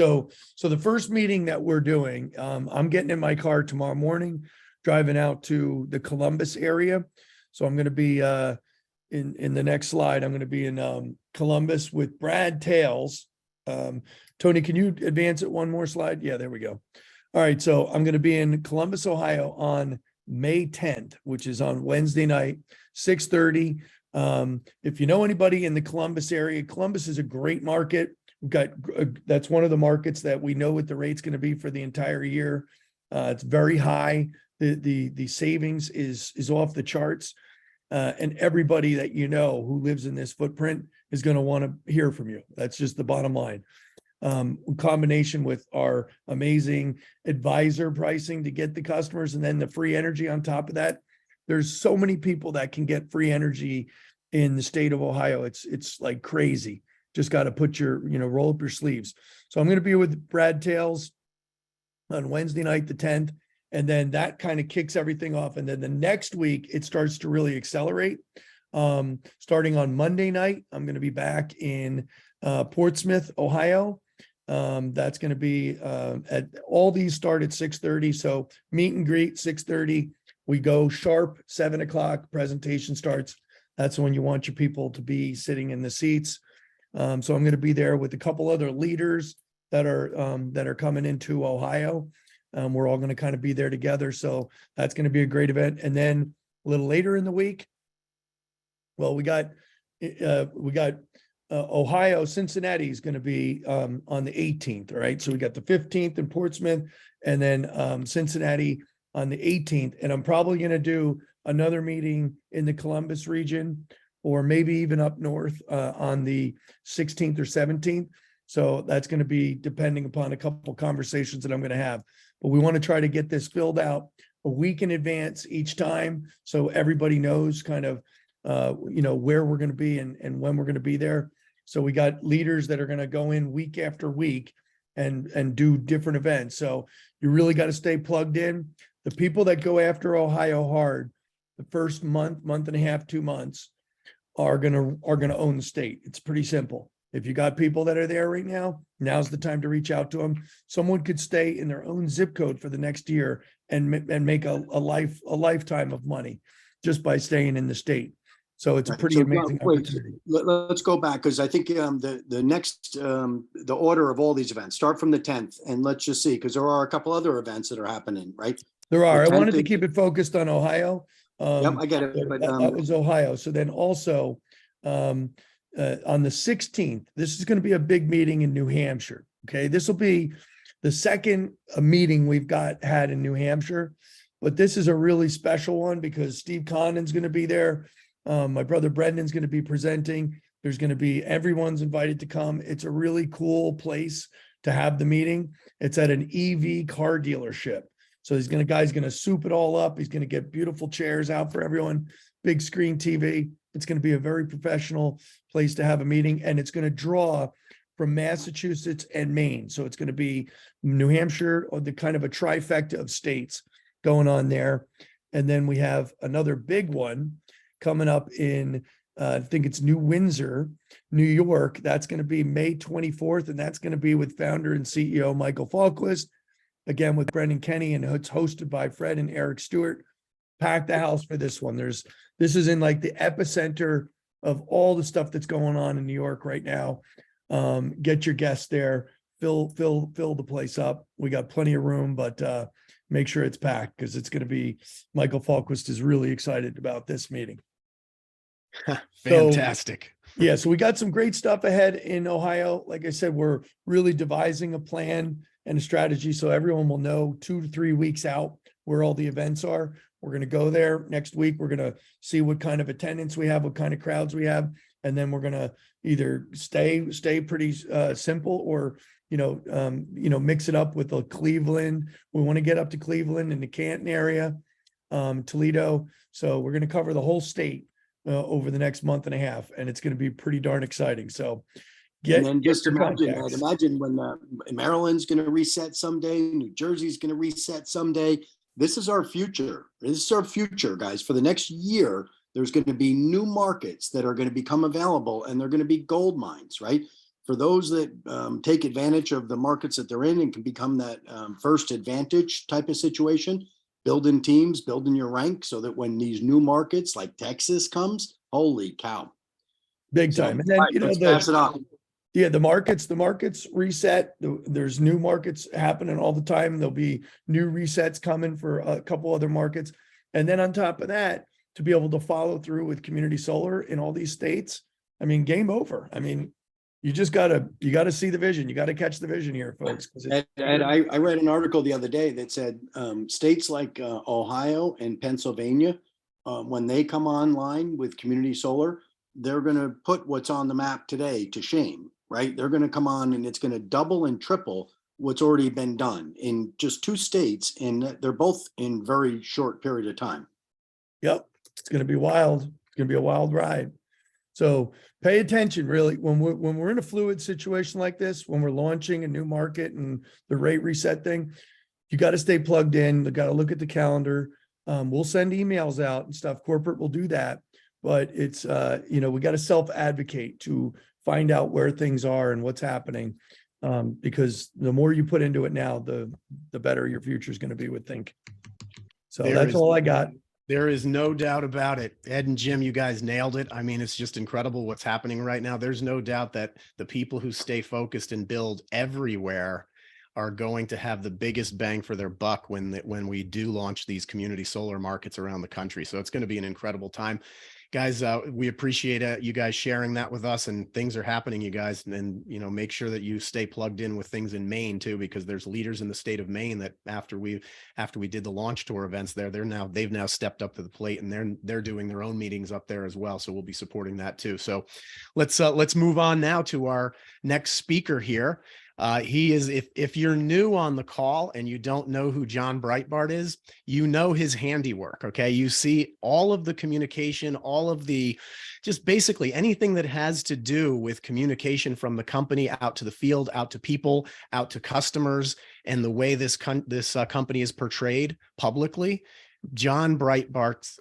So the first meeting that we're doing, I'm getting in my car tomorrow morning, driving out to the Columbus area. So I'm going to be in the next slide. I'm going to be in Columbus with Brad Tales. Tony, can you advance it one more slide? Yeah, there we go. All right, so I'm going to be in Columbus, Ohio on May 10th, which is on Wednesday night, 6:30. If you know anybody in the Columbus area, Columbus is a great market. We've got that's one of the markets that we know what the rate's going to be for the entire year. It's very high. The savings is off the charts, and everybody that you know who lives in this footprint is going to want to hear from you. That's just the bottom line. In combination with our amazing advisor pricing to get the customers, and then the free energy on top of that. There's so many people that can get free energy in the state of Ohio. It's like crazy. Just got to put your, roll up your sleeves. So I'm going to be with Brad Tales on Wednesday night, the 10th. And then that kind of kicks everything off. And then the next week, it starts to really accelerate. Starting on Monday night, I'm going to be back in Portsmouth, Ohio. That's going to be at all these start at 6:30. So meet and greet 6:30. We go sharp 7 o'clock. Presentation starts. That's when you want your people to be sitting in the seats. So I'm going to be there with a couple other leaders that are coming into Ohio. We're all going to kind of be there together. So that's going to be a great event. And then a little later in the week, well, we got Ohio, Cincinnati is going to be on the 18th. All right. So we got the 15th in Portsmouth, and then Cincinnati on the 18th. And I'm probably going to do another meeting in the Columbus region, or maybe even up north on the 16th or 17th. So that's going to be depending upon a couple conversations that I'm going to have. But we want to try to get this filled out a week in advance each time, so everybody knows kind of where we're going to be and when we're going to be there. So we got leaders that are going to go in week after week and do different events. So you really got to stay plugged in. The people that go after Ohio hard, the first month and a half, 2 months, are gonna own the state. It's pretty simple. If you got people that are there right now, now's the time to reach out to them. Someone could stay in their own zip code for the next year and make a lifetime of money just by staying in the state. So it's a pretty amazing opportunity. Let's go back, because I think the next the order of all these events start from the 10th, and let's just see, because there are a couple other events that are happening, right? There are. I wanted to keep it focused on Ohio. Yep, I get it. But that was Ohio. So then also on the 16th, this is going to be a big meeting in New Hampshire. Okay, this will be the second meeting we've had in New Hampshire, but this is a really special one because Steve Condon's going to be there. My brother Brendan's going to be presenting. There's going to be, everyone's invited to come. It's a really cool place to have the meeting. It's at an EV car dealership. So guy's going to soup it all up. He's going to get beautiful chairs out for everyone, big screen TV. It's going to be a very professional place to have a meeting, and it's going to draw from Massachusetts and Maine. So it's going to be New Hampshire, or the kind of a trifecta of states going on there. And then we have another big one coming up in, I think it's New Windsor, New York. That's going to be May 24th. And that's going to be with founder and CEO Michael Falquist, again with Brendan Kenny, and it's hosted by Fred and Eric Stewart. Pack the house for this one. This is in like the epicenter of all the stuff that's going on in New York right now. Get your guests there, fill the place up. We got plenty of room, but make sure it's packed, because it's going to be, Michael Falquist is really excited about this meeting. Fantastic. So we got some great stuff ahead in Ohio. Like I said, we're really devising a plan and a strategy so everyone will know 2 to 3 weeks out where all the events are. We're going to go there next week. We're going to see what kind of attendance we have, what kind of crowds we have, and then we're going to either stay pretty simple, or mix it up with a Cleveland. We want to get up to Cleveland and the Canton area, Toledo. So we're going to cover the whole state over the next month and a half, and it's going to be pretty darn exciting. So imagine when Maryland's going to reset someday, New Jersey's going to reset someday. This is our future. This is our future, guys. For the next year, there's going to be new markets that are going to become available, and they're going to be gold mines, right? for those that take advantage of the markets that they're in and can become that first advantage type of situation, building teams, building your rank so that when these new markets like Texas comes, holy cow. Big So, time. And then, all right, you know, let's pass it on. yeah, the markets reset. There's new markets happening all the time. There'll be new resets coming for a couple other markets. And then on top of that, to be able to follow through with community solar in all these states, I mean, game over. I mean, you gotta see the vision. You gotta catch the vision here, folks. 'Cause it's- And I read an article the other day that said states like Ohio and Pennsylvania, when they come online with community solar, they're going to put what's on the map today to shame, right? They're going to come on and it's going to double and triple what's already been done in just 2 states, and they're both in very short period of time. Yep, it's gonna be wild. It's gonna be a wild ride. So pay attention, really, when we're in a fluid situation like this, when we're launching a new market and the rate reset thing, you got to stay plugged in. You got to look at the calendar. We'll send emails out and stuff. Corporate will do that, but it's you know, we got to self-advocate to find out where things are and what's happening. Because the more you put into it now, the better your future is going to be with Think. So that's all I got. There is no doubt about it. Ed and Jim, you guys nailed it. I mean, it's just incredible what's happening right now. There's no doubt that the people who stay focused and build everywhere are going to have the biggest bang for their buck when we do launch these community solar markets around the country. So it's going to be an incredible time. Guys, we appreciate you guys sharing that with us, and things are happening, you guys, and you know, make sure that you stay plugged in with things in Maine too, because there's leaders in the state of Maine that after we did the launch tour events there, they've now stepped up to the plate, and they're doing their own meetings up there as well. So we'll be supporting that too. So let's move on now to our next speaker here. He is, if you're new on the call and you don't know who John Breitbart is, you know his handiwork, okay? You see all of the communication, all of the, just basically anything that has to do with communication from the company out to the field, out to people, out to customers, and the way this company is portrayed publicly. John Breitbart's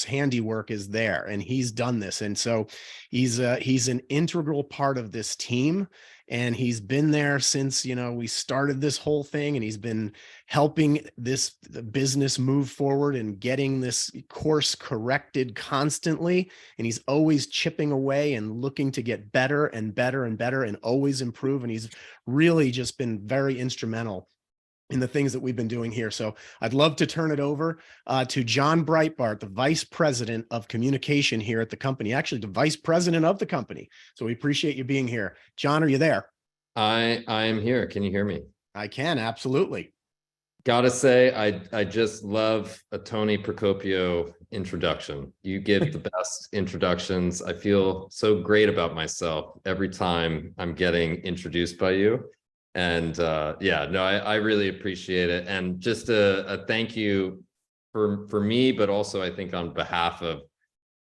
handiwork is there, and he's done this. And so he's an integral part of this team. And he's been there since, you know, we started this whole thing, and he's been helping this business move forward and getting this course corrected constantly. And he's always chipping away and looking to get better and better and better and always improve. And he's really just been very instrumental in the things that we've been doing here. So I'd love to turn it over to John Breitbart, the Vice President of Communication here at the company, actually the Vice President of the company. So we appreciate you being here. John, are you there? I am here. Can you hear me? I can, absolutely. Gotta say, I just love a Tony Procopio introduction. You give the best introductions. I feel so great about myself every time I'm getting introduced by you. And yeah, no, I really appreciate it. And just a thank you for me, but also I think on behalf of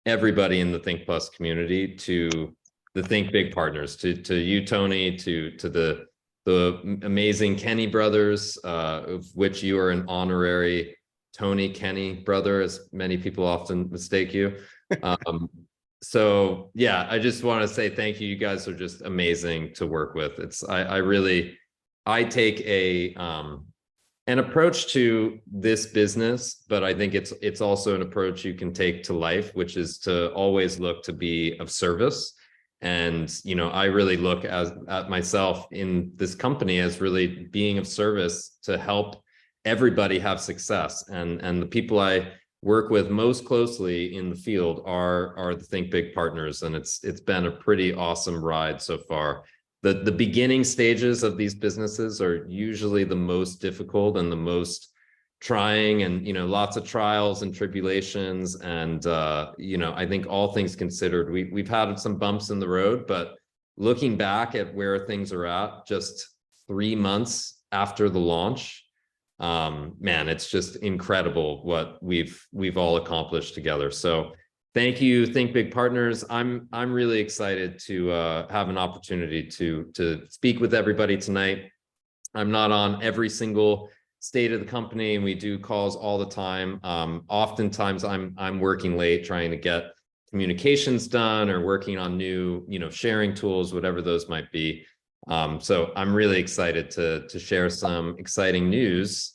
everybody in the Think Plus community, to the Think Big partners, to you, Tony, to the amazing Kenny brothers, of which you are an honorary Tony Kenny brother, as many people often mistake you. So yeah, I just want to say thank you. You guys are just amazing to work with. I take an approach to this business, but I think it's also an approach you can take to life, which is to always look to be of service. And, you know, I really look at myself in this company as really being of service to help everybody have success. And the people I work with most closely in the field are the Think Big partners. And it's been a pretty awesome ride so far. The beginning stages of these businesses are usually the most difficult and the most trying, and, you know, lots of trials and tribulations. And, you know, I think all things considered, we've had some bumps in the road, but looking back at where things are at just 3 months after the launch, man, it's just incredible what we've all accomplished together. So thank you, Think Big partners. I'm really excited to have an opportunity to speak with everybody tonight. I'm not on every single state of the company, and we do calls all the time. Oftentimes I'm working late trying to get communications done or working on new, sharing tools, whatever those might be. So I'm really excited to share some exciting news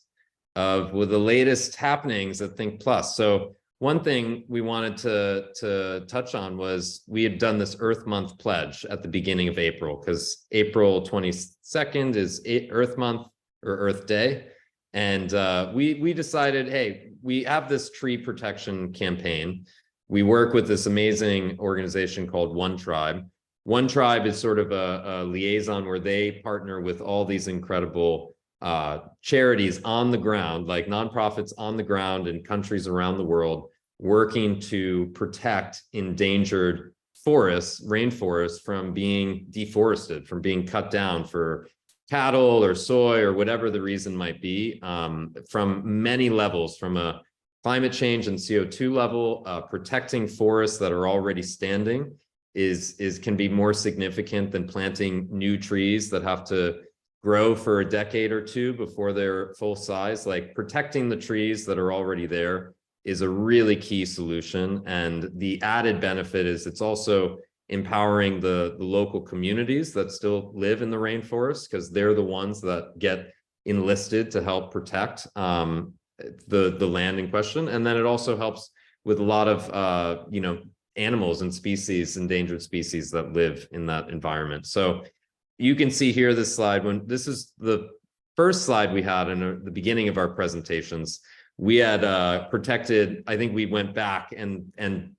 of the latest happenings at Think Plus. So one thing we wanted to touch on was we had done this Earth Month pledge at the beginning of April, because April 22nd is Earth Month or Earth Day. And we decided, hey, we have this tree protection campaign. We work with this amazing organization called One Tribe. One Tribe is sort of a liaison where they partner with all these incredible charities on the ground, like nonprofits on the ground in countries around the world, working to protect endangered forests, rainforests, from being deforested, from being cut down for cattle or soy or whatever the reason might be, from many levels, from a climate change and CO2 level. Protecting forests that are already standing can be more significant than planting new trees that have to grow for a decade or two before they're full size. Like, protecting the trees that are already there is a really key solution. And the added benefit is it's also empowering the local communities that still live in the rainforest, because they're the ones that get enlisted to help protect the land in question. And then it also helps with a lot of animals and species, endangered species that live in that environment. So you can see here this slide, when this is the first slide we had in the beginning of our presentations. We had protected, I think we went back and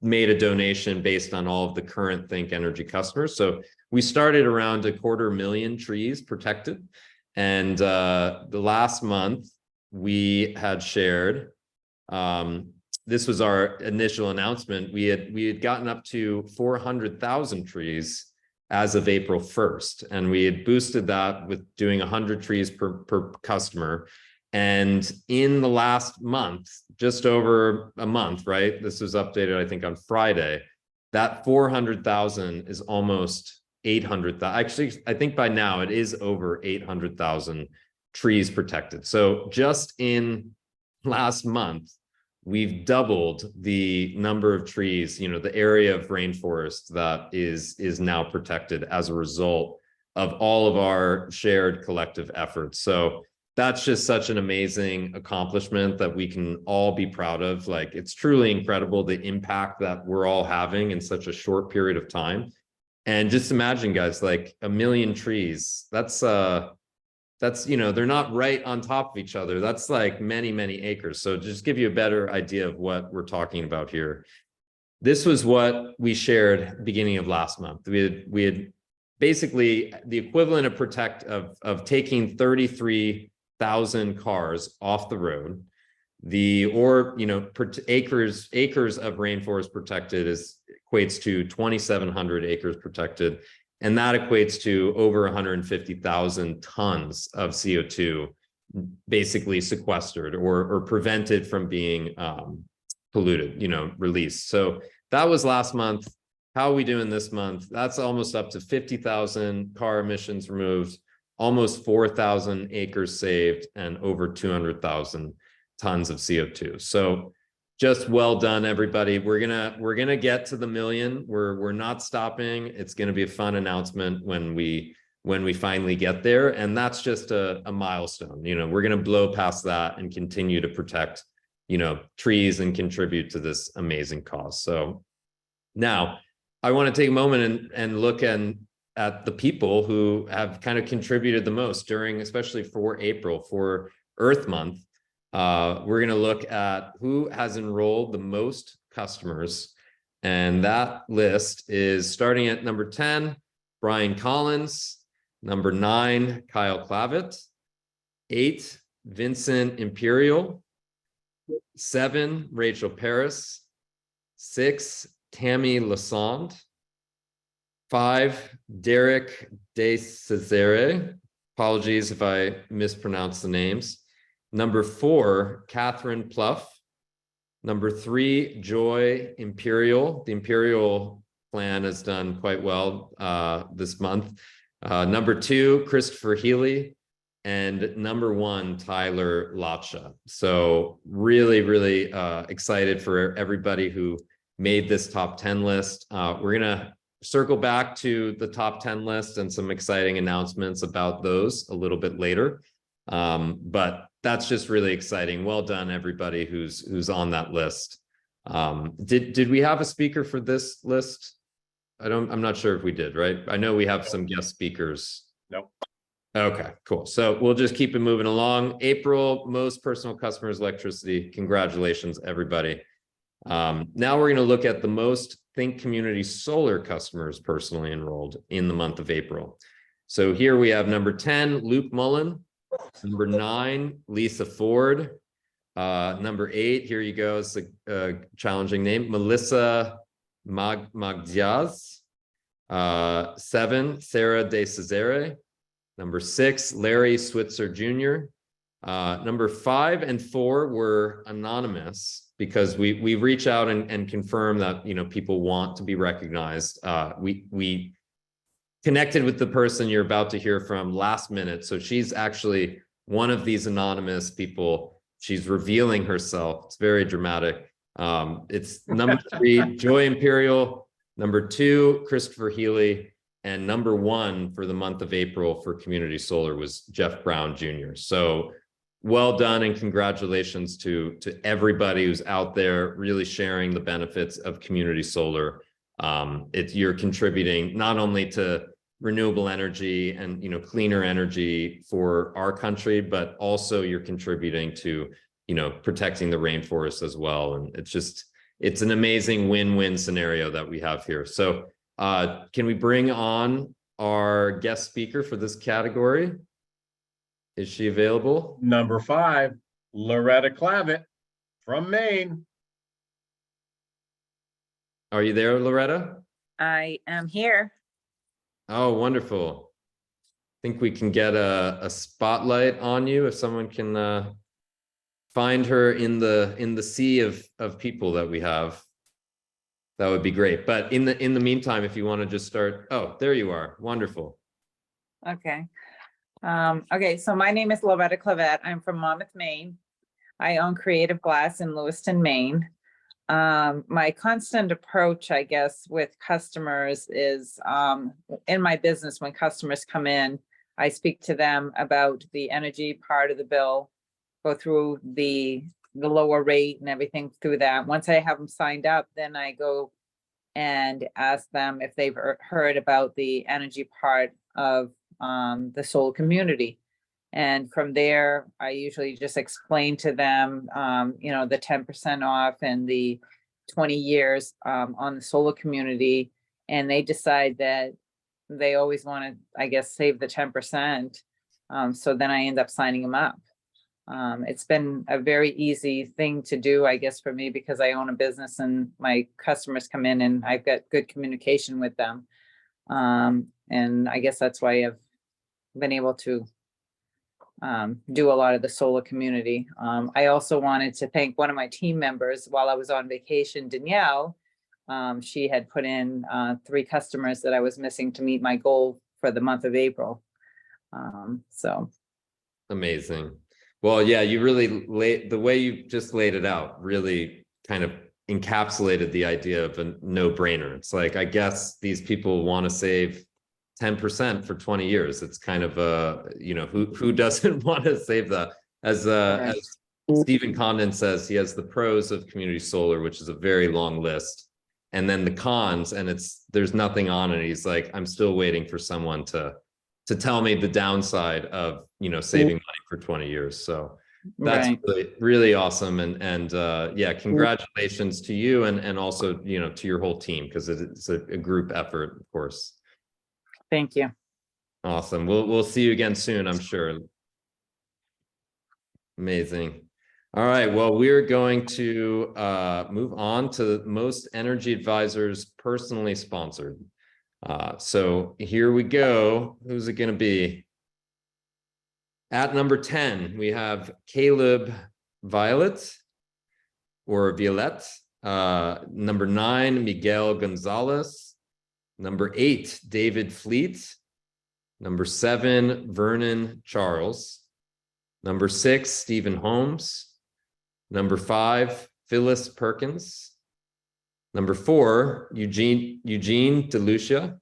made a donation based on all of the current Think Energy customers. So we started around 250,000 trees protected. And the last month we had shared, this was our initial announcement. We had gotten up to 400,000 trees as of April 1st. And we had boosted that with doing 100 trees per customer. And in the last month, just over a month, right? This was updated, I think, on Friday. That 400,000 is almost 800,000. Actually, I think by now it is over 800,000 trees protected. So just in last month, we've doubled the number of trees, the area of rainforest that is now protected as a result of all of our shared collective efforts. So that's just such an amazing accomplishment that we can all be proud of. Like, it's truly incredible, the impact that we're all having in such a short period of time. And just imagine, guys, like 1 million trees, that's they're not right on top of each other. That's like many, many acres. So just give you a better idea of what we're talking about here. This was what we shared beginning of last month. We had basically the equivalent of taking 33,000 cars off the road. Acres of rainforest protected equates to 2,700 acres protected. And that equates to over 150,000 tons of CO2 basically sequestered or prevented from being polluted, released. So that was last month. How are we doing this month? That's almost up to 50,000 car emissions removed, almost 4,000 acres saved, and over 200,000 tons of CO2. So just well done, everybody. We're gonna get to the 1 million. We're not stopping. It's gonna be a fun announcement when we finally get there. And that's just a milestone. We're gonna blow past that and continue to protect, trees and contribute to this amazing cause. So now I want to take a moment and look at the people who have kind of contributed the most during, especially for April, for Earth Month. We're going to look at who has enrolled the most customers. And that list is starting at number 10, Brian Collins, number 9, Kyle Clavitt, 8, Vincent Imperial, 7, Rachel Paris, 6, Tammy Lassonde, 5, Derek De Cesare. Apologies if I mispronounce the names. Number 4, Catherine Pluff. Number 3, Joy Imperial. The Imperial plan has done quite well this month. Number 2, Christopher Healy. And number 1, Tyler Latcha. So really, really excited for everybody who made this top 10 list. We're gonna circle back to the top 10 list and some exciting announcements about those a little bit later. But that's just really exciting. Well done, everybody who's on that list. Did we have a speaker for this list? I'm not sure if we did, right? I know we have some guest speakers. Nope. Okay, cool. So we'll just keep it moving along. April, most personal customers electricity. Congratulations, everybody. Now we're going to look at the most Think Community Solar customers personally enrolled in the month of April. So here we have number 10, Luke Mullen. Number 9, Lisa Ford. Number 8, here you go. It's a challenging name, Melissa Magdiaz. 7, Sarah De Cesare. Number 6, Larry Switzer Jr. Number 5 and 4 were anonymous because we reach out and confirm that, you know, people want to be recognized. We connected with the person you're about to hear from last minute. So she's actually one of these anonymous people. She's revealing herself. It's very dramatic. It's number 3, Joy Imperial. Number 2, Christopher Healy. And number 1 for the month of April for Community Solar was Jeff Brown Jr. So well done and congratulations to everybody who's out there really sharing the benefits of community solar. You're contributing not only to renewable energy and, you know, cleaner energy for our country, but also you're contributing to, you know, protecting the rainforest as well. And it's an amazing win-win scenario that we have here. So can we bring on our guest speaker for this category? Is she available? Number 5, Loretta Clavitt from Maine. Are you there, Loretta? I am here. Oh, wonderful. I think we can get a spotlight on you if someone can find her in the sea of people that we have. That would be great. But in the meantime, if you want to just start, oh, there you are. Wonderful. Okay. Okay, so my name is Loretta Clavet. I'm from Monmouth, Maine. I own Creative Glass in Lewiston, Maine. My constant approach, I guess, with customers is in my business, when customers come in, I speak to them about the energy part of the bill, go through the lower rate and everything through that. Once I have them signed up, then I go and ask them if they've heard about the energy part of the solar community. And from there, I usually just explain to them, you know, the 10% off and the 20 years on the solar community. And they decide that they always want to, I guess, save the 10%. So then I end up signing them up. It's been a very easy thing to do, I guess, for me, because I own a business and my customers come in and I've got good communication with them. And I guess that's why I've been able to do a lot of the solar community. I also wanted to thank one of my team members while I was on vacation, Danielle. She had put in 3 customers that I was missing to meet my goal for the month of April. So. Amazing. Well, yeah, you really the way you just laid it out really kind of encapsulated the idea of a no-brainer. It's like, I guess these people want to save 10% for 20 years. It's kind of you know, who doesn't want to save that? As Stephen Condon says, he has the pros of community solar, which is a very long list, and then the cons, and there's nothing on it. He's like, I'm still waiting for someone to tell me the downside of, you know, saving money for 20 years. So that's really, really awesome. And yeah, congratulations to you and also, you know, to your whole team, because it's a group effort, of course. Thank you. Awesome. We'll see you again soon, I'm sure. Amazing. All right. Well, we're going to move on to most energy advisors personally sponsored. So here we go. Who's it going to be? At number 10, we have Caleb Violet or Violette. Number 9, Miguel Gonzalez. Number 8, David Fleet. Number 7, Vernon Charles. Number 6, Stephen Holmes. Number 5, Phyllis Perkins. Number 4, Eugene DeLucia.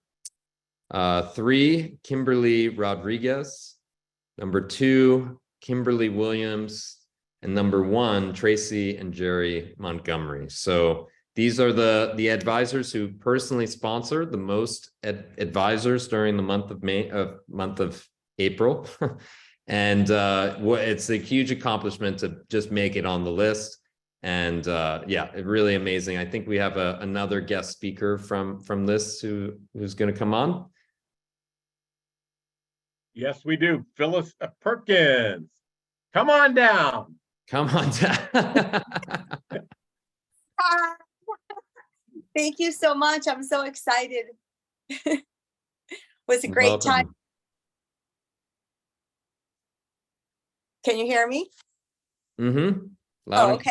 3, Kimberly Rodriguez. Number 2, Kimberly Williams. And number 1, Tracy and Jerry Montgomery. So these are the advisors who personally sponsored the most advisors during the month of April. And it's a huge accomplishment to just make it on the list. And yeah, really amazing. I think we have another guest speaker from this who's going to come on. Yes, we do. Phyllis Perkins. Come on down. Come on down. Hi. Thank you so much. I'm so excited. Was a great time. Welcome. Can you hear me? Mm-hmm. Oh, okay.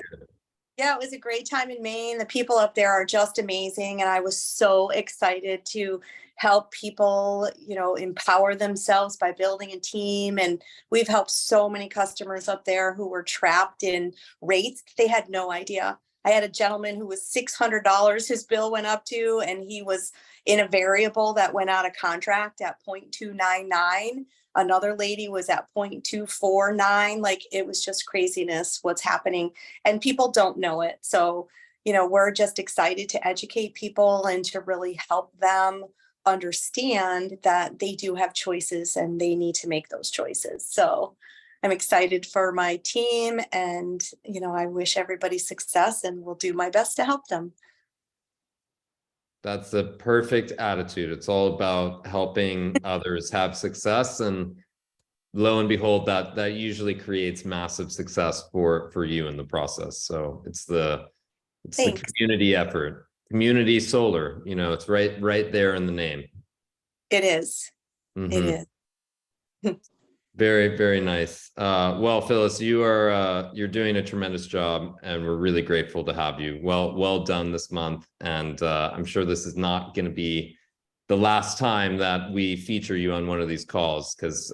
Yeah, it was a great time in Maine. The people up there are just amazing. And I was so excited to help people, empower themselves by building a team. And we've helped so many customers up there who were trapped in rates. They had no idea. I had a gentleman who was $600 his bill went up to, and he was in a variable that went out of contract at 0.299. Another lady was at 0.249. Like, it was just craziness what's happening, and people don't know it. So, we're just excited to educate people and to really help them understand that they do have choices and they need to make those choices. So I'm excited for my team, and, I wish everybody success, and will do my best to help them. That's the perfect attitude. It's all about helping others have success, and lo and behold, that usually creates massive success for you in the process. So it's the Thanks. community effort, community solar. It's right there in the name. It is. Mhm. It is. Very, very nice. Well, Phyllis, you're doing a tremendous job, and we're really grateful to have you. Well done this month. And I'm sure this is not going to be the last time that we feature you on one of these calls, because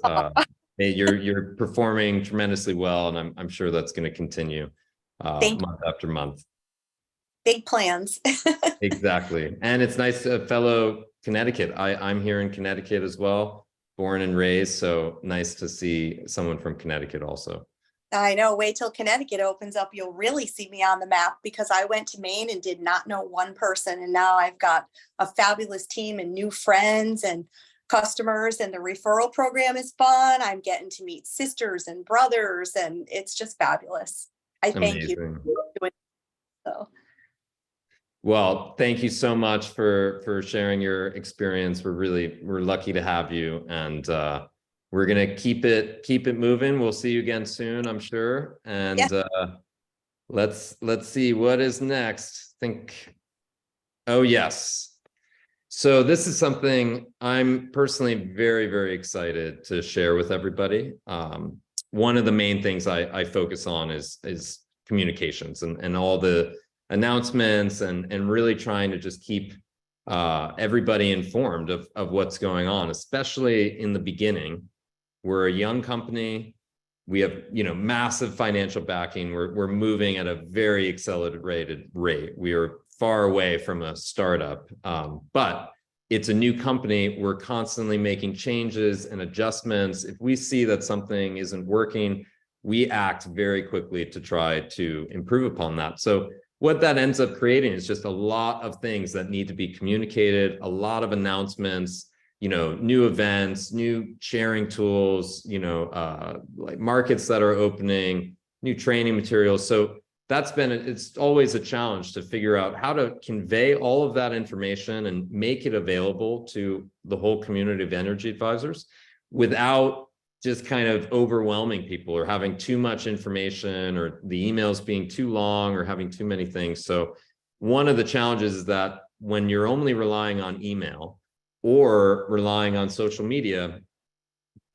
you're performing tremendously well, and I'm sure that's going to continue month after month. Big plans. Exactly. And it's nice, fellow Connecticut. I'm here in Connecticut as well. Born and raised, so nice to see someone from Connecticut also. I know. Wait till Connecticut opens up. You'll really see me on the map, because I went to Maine and did not know one person. And now I've got a fabulous team and new friends and customers, and the referral program is fun. I'm getting to meet sisters and brothers, and it's just fabulous. I thank you for doing so. Well, thank you so much for sharing your experience. We're lucky to have you, and we're gonna keep it moving. We'll see you again soon, I'm sure. And Yeah. Let's see what is next. Oh yes. So this is something I'm personally very, very excited to share with everybody. One of the main things I focus on is communications and all the announcements and really trying to just keep everybody informed of what's going on, especially in the beginning. We're a young company. We have, massive financial backing. We're moving at a very accelerated rate. We are far away from a startup, but it's a new company. We're constantly making changes and adjustments. If we see that something isn't working, we act very quickly to try to improve upon that. So what that ends up creating is just a lot of things that need to be communicated, a lot of announcements, new events, new sharing tools, like markets that are opening, new training materials. So it's always a challenge to figure out how to convey all of that information and make it available to the whole community of energy advisors without just kind of overwhelming people or having too much information or the emails being too long or having too many things. So one of the challenges is that when you're only relying on email or relying on social media,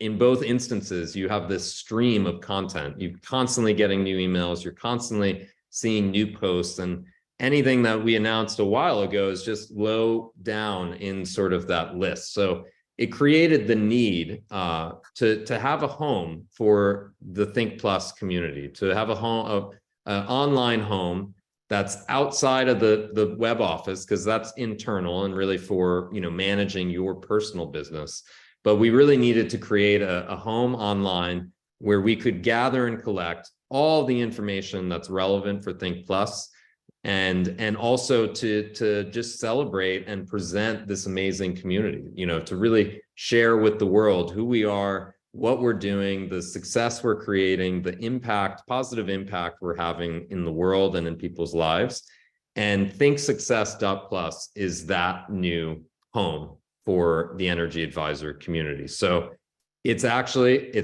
in both instances, you have this stream of content. You're constantly getting new emails. You're constantly seeing new posts, and anything that we announced a while ago is just low down in sort of that list. So it created the need to have a home for the Think Plus community, to have a home, an online home that's outside of the web office, because that's internal and really for, you know, managing your personal business. But we really needed to create a home online where we could gather and collect all the information that's relevant for Think Plus, and also to just celebrate and present this amazing community, you know, to really share with the world who we are, what we're doing, the success we're creating, the impact, positive impact we're having in the world and in people's lives. And thinksuccess.plus is that new home for the Energy Advisor community. So it's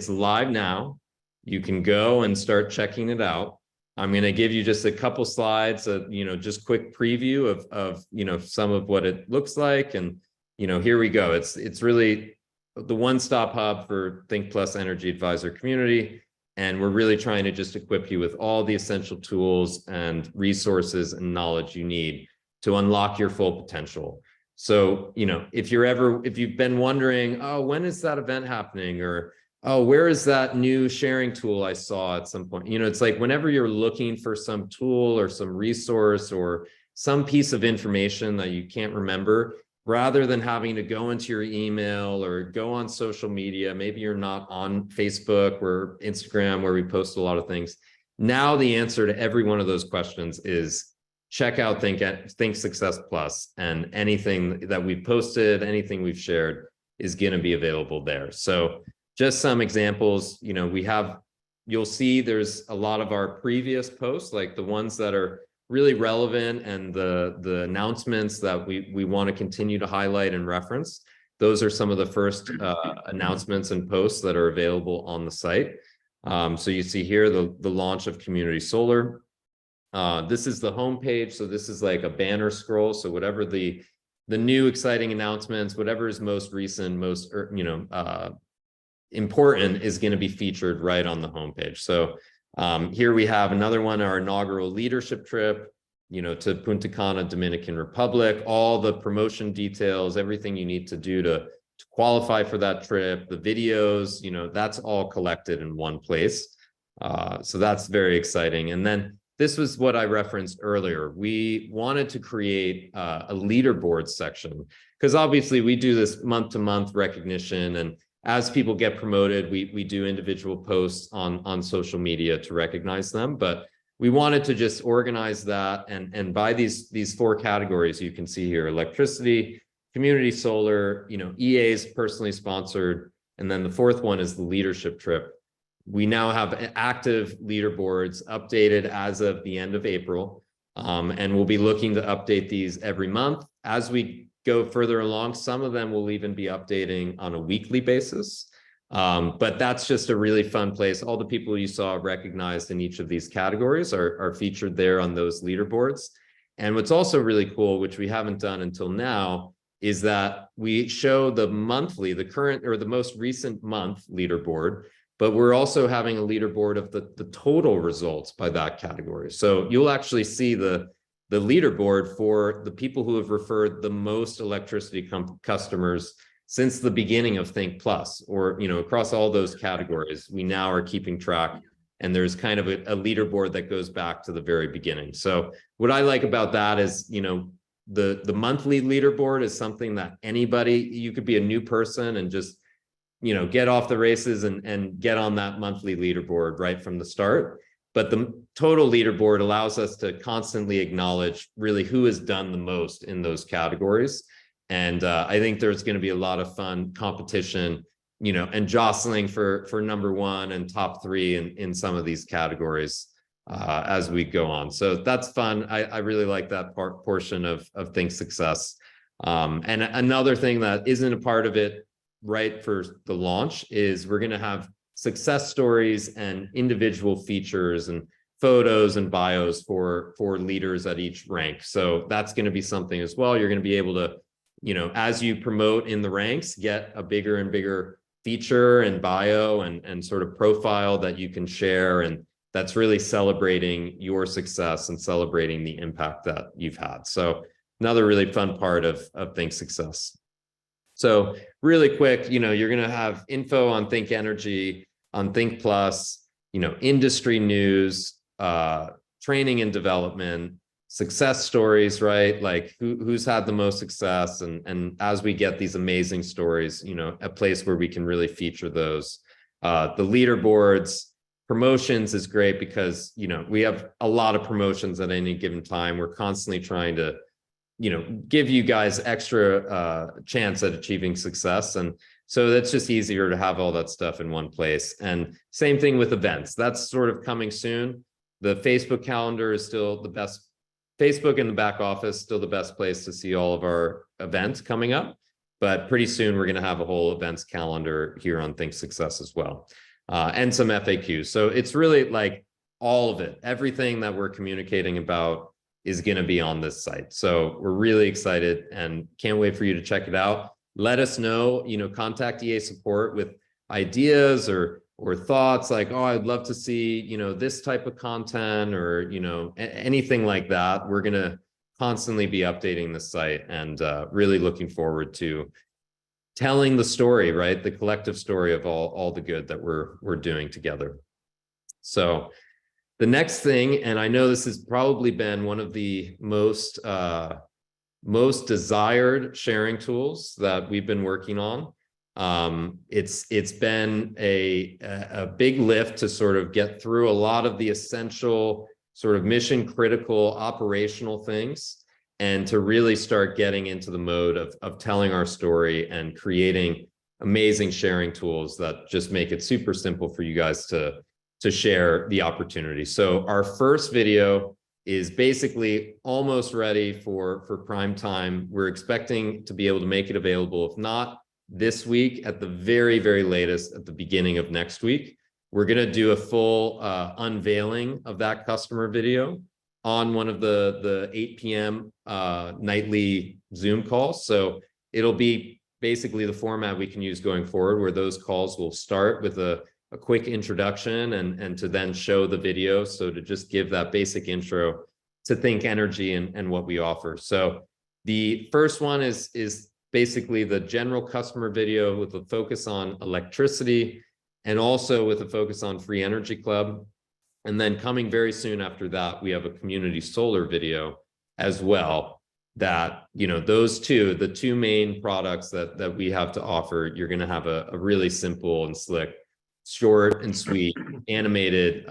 live now. You can go and start checking it out. I'm going to give you just a couple slides of, you know, just quick preview of, you know, some of what it looks like. And, you know, here we go. It's really the one-stop hub for Think Plus Energy Advisor community. And we're really trying to just equip you with all the essential tools and resources and knowledge you need to unlock your full potential. So, you know, if you've been wondering, oh, when is that event happening? Or, oh, where is that new sharing tool I saw at some point? You know, it's like whenever you're looking for some tool or some resource or some piece of information that you can't remember, rather than having to go into your email or go on social media, maybe you're not on Facebook or Instagram where we post a lot of things. Now the answer to every one of those questions is check out Think Success Plus, and anything that we've posted, anything we've shared is going to be available there. So just some examples, you know, you'll see there's a lot of our previous posts, like the ones that are really relevant and the announcements that we want to continue to highlight and reference. Those are some of the first announcements and posts that are available on the site. So you see here the launch of Community Solar. This is the homepage. So this is like a banner scroll. So whatever the new exciting announcements, whatever is most recent, most, you know, important is going to be featured right on the homepage. So here we have another one, our inaugural leadership trip, you know, to Punta Cana, Dominican Republic, all the promotion details, everything you need to do to qualify for that trip, the videos, you know, that's all collected in one place. So that's very exciting. And then this was what I referenced earlier. We wanted to create a leaderboard section, because obviously we do this month-to-month recognition, and as people get promoted, we do individual posts on social media to recognize them. But we wanted to just organize that and by these four categories you can see here: electricity, community solar, you know, EA's personally sponsored, and then the fourth one is the leadership trip. We now have active leaderboards updated as of the end of April, and we'll be looking to update these every month. As we go further along, some of them will even be updating on a weekly basis. But that's just a really fun place. All the people you saw recognized in each of these categories are featured there on those leaderboards. And what's also really cool, which we haven't done until now, is that we show the current or the most recent month leaderboard, but we're also having a leaderboard of the total results by that category. So you'll actually see the leaderboard for the people who have referred the most electricity customers since the beginning of Think Plus, or, you know, across all those categories, we now are keeping track, and there's kind of a leaderboard that goes back to the very beginning. So what I like about that is, you know, the monthly leaderboard is something that anybody, you could be a new person and just, you know, get off the races and get on that monthly leaderboard right from the start. But the total leaderboard allows us to constantly acknowledge really who has done the most in those categories. And I think there's going to be a lot of fun competition, you know, and jostling for number one and top three in some of these categories as we go on. So that's fun. I really like that portion of Think Success. And another thing that isn't a part of it right for the launch is we're going to have success stories and individual features and photos and bios for leaders at each rank. So that's going to be something as well. You're going to be able to, you know, as you promote in the ranks, get a bigger and bigger feature and bio and sort of profile that you can share. And that's really celebrating your success and celebrating the impact that you've had. So another really fun part of Think Success. So really quick, you know, you're going to have info on Think Energy, on Think Plus, you know, industry news, training and development, success stories, right? Like who's had the most success, and as we get these amazing stories, you know, a place where we can really feature those. The leaderboards, promotions is great because, you know, we have a lot of promotions at any given time. We're constantly trying to, you know, give you guys extra chance at achieving success. And so that's just easier to have all that stuff in one place. And same thing with events. That's sort of coming soon. The Facebook calendar is still the best. Facebook in the back office, still the best place to see all of our events coming up. But pretty soon we're going to have a whole events calendar here on Think Success as well. And some FAQs. So it's really like all of it. Everything that we're communicating about is going to be on this site. So we're really excited and can't wait for you to check it out. Let us know, you know, contact EA support with ideas or thoughts like, oh, I'd love to see, you know, this type of content or, you know, anything like that. We're going to constantly be updating the site and really looking forward to telling the story, right? The collective story of all the good that we're doing together. So the next thing, and I know this has probably been one of the most desired sharing tools that we've been working on. It's been a big lift to sort of get through a lot of the essential sort of mission critical operational things and to really start getting into the mode of telling our story and creating amazing sharing tools that just make it super simple for you guys to share the opportunity. So our first video is basically almost ready for prime time. We're expecting to be able to make it available, if not this week, at the very, very latest, at the beginning of next week. We're going to do a full unveiling of that customer video on one of the 8 p.m. Nightly Zoom calls. So it'll be basically the format we can use going forward, where those calls will start with a quick introduction and to then show the video. So to just give that basic intro to Think Energy and what we offer. So the first one is basically the general customer video with a focus on electricity and also with a focus on Free Energy Club. And then coming very soon after that, we have a community solar video as well that, you know, those two, the two main products that we have to offer, you're going to have a really simple and slick, short and sweet animated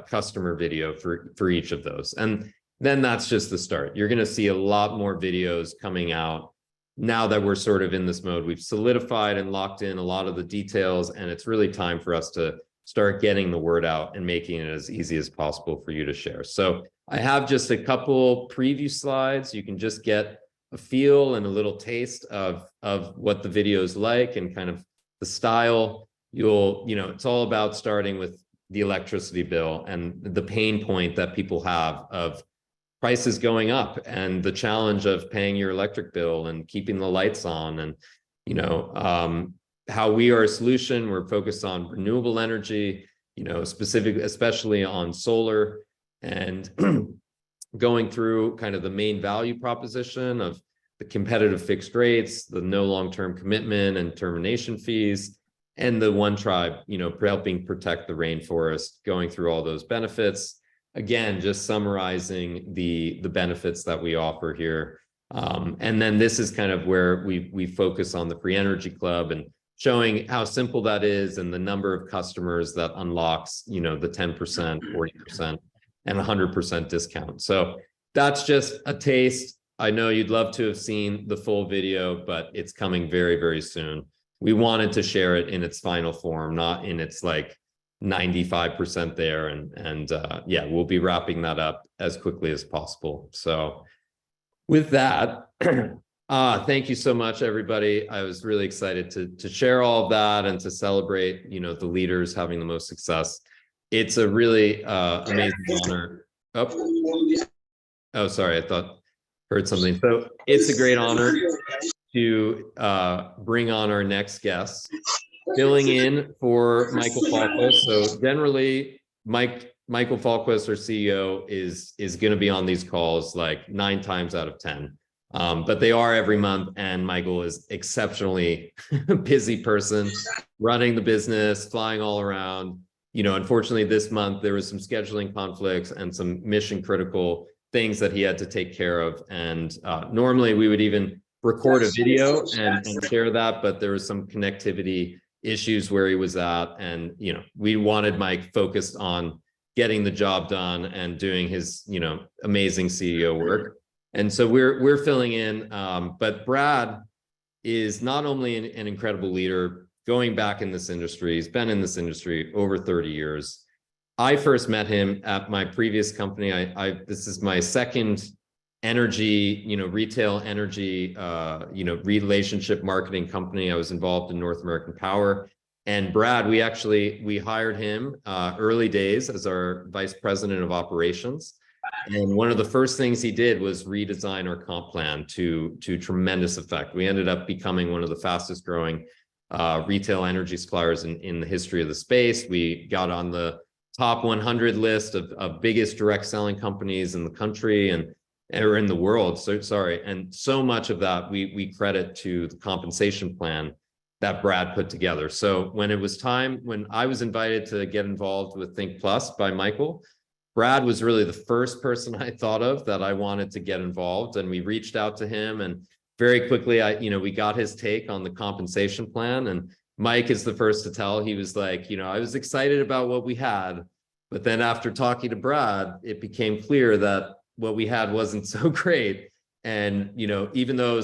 customer video for each of those. And then that's just the start. You're going to see a lot more videos coming out now that we're sort of in this mode. We've solidified and locked in a lot of the details, and it's really time for us to start getting the word out and making it as easy as possible for you to share. So I have just a couple preview slides. You can just get a feel and a little taste of what the video is like and kind of the style. It's all about starting with the electricity bill and the pain point that people have of prices going up and the challenge of paying your electric bill and keeping the lights on. And, how we are a solution, we're focused on renewable energy, especially on solar, and going through kind of the main value proposition of the competitive fixed rates, the no long-term commitment and termination fees, and the One Tribe, helping protect the rainforest, going through all those benefits. Again, just summarizing the benefits that we offer here. And then this is kind of where we focus on the Free Energy Club and showing how simple that is and the number of customers that unlocks, the 10%, 40%, and 100% discount. So that's just a taste. I know you'd love to have seen the full video, but it's coming very, very soon. We wanted to share it in its final form, not in its 95% there. And we'll be wrapping that up as quickly as possible. So with that, thank you so much, everybody. I was really excited to share all of that and to celebrate, the leaders having the most success. It's a really amazing honor. Oh, sorry, I heard something. So it's a great honor to bring on our next guest, filling in for Michael Falquist. So generally, Michael Falquist, our CEO, is going to be on these calls 9 times out of 10. But they are every month, and Michael is exceptionally busy person, running the business, flying all around. Unfortunately, this month there was some scheduling conflicts and some mission critical things that he had to take care of. And normally we would even record a video and share that, but there was some connectivity issues where he was at. And, you know, we wanted Mike focused on getting the job done and doing his, you know, amazing CEO work. And so we're filling in. But Brad is not only an incredible leader going back in this industry, he's been in this industry over 30 years. I first met him at my previous company. This is my second energy, you know, retail energy, you know, relationship marketing company. I was involved in North American Power. And Brad, we hired him early days as our vice president of operations. And one of the first things he did was redesign our comp plan to tremendous effect. We ended up becoming one of the fastest growing retail energy suppliers in the history of the space. We got on the top 100 list of biggest direct selling companies in the country or in the world. So sorry. And so much of that we credit to the compensation plan that Brad put together. So when it was time, when I was invited to get involved with Think Plus by Michael, Brad was really the first person I thought of that I wanted to get involved. And we reached out to him, and very quickly, we got his take on the compensation plan. And Mike is the first to tell. He was like, I was excited about what we had, but then after talking to Brad, it became clear that what we had wasn't so great. And, even though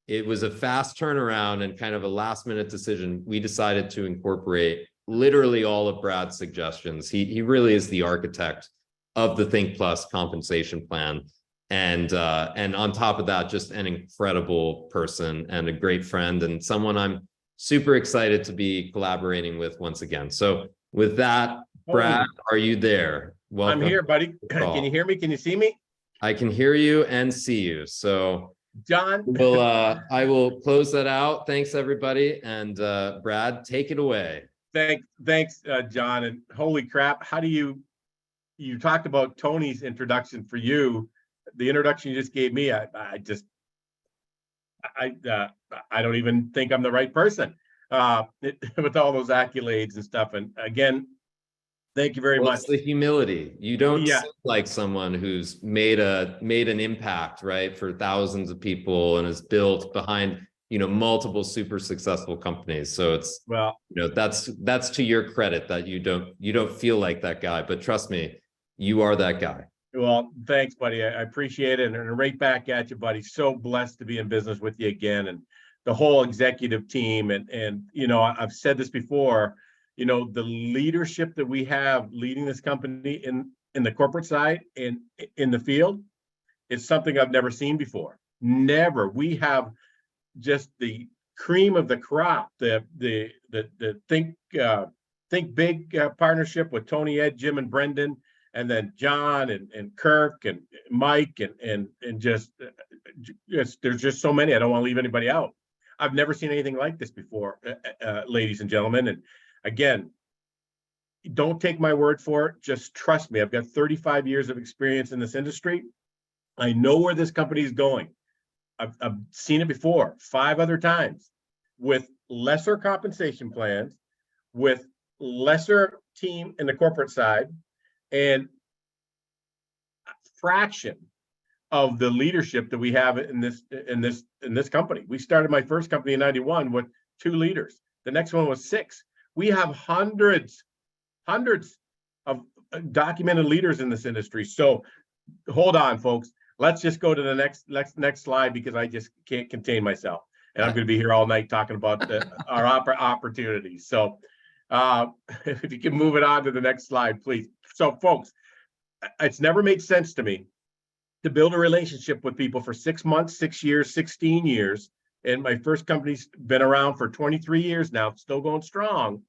it was a fast turnaround and kind of a last minute decision, we decided to incorporate literally all of Brad's suggestions. He really is the architect of the Think Plus compensation plan. And on top of that, just an incredible person and a great friend and someone I'm super excited to be collaborating with once again. So with that, Brad, are you there? Welcome. I'm here, buddy. Can you hear me? Can you see me? I can hear you and see you. So John, I will close that out. Thanks, everybody. And Brad, take it away. Thanks, John. And holy crap, how do you talked about Tony's introduction for you, the introduction you just gave me. I don't even think I'm the right person with all those accolades and stuff. And again, thank you very much. It's the humility. You don't seem like someone who's made an impact, right, for thousands of people and has built behind multiple super successful companies. So it's that's to your credit that you don't feel like that guy, but trust me, you are that guy. Well, thanks, buddy. I appreciate it. And right back at you, buddy. So blessed to be in business with you again, and the whole executive team. And I've said this before, the leadership that we have leading this company in the corporate side and in the field is something I've never seen before. Never. We have just the cream of the crop, the Think Big partnership with Tony, Ed, Jim, and Brendan, and then John and Kirk and Mike and just there's just so many. I don't want to leave anybody out. I've never seen anything like this before, ladies and gentlemen. And again, don't take my word for it. Just trust me. I've got 35 years of experience in this industry. I know where this company is going. I've seen it before 5 other times with lesser compensation plans, with lesser team in the corporate side, and a fraction of the leadership that we have in this company. We started my first company in 91 with 2 leaders. The next one was 6. We have hundreds of documented leaders in this industry. So hold on, folks. Let's just go to the next slide, because I just can't contain myself. And I'm going to be here all night talking about our opportunities. So if you can move it on to the next slide, please. So folks, it's never made sense to me to build a relationship with people for 6 months, 6 years, 16 years. And my first company's been around for 23 years now, still going strong,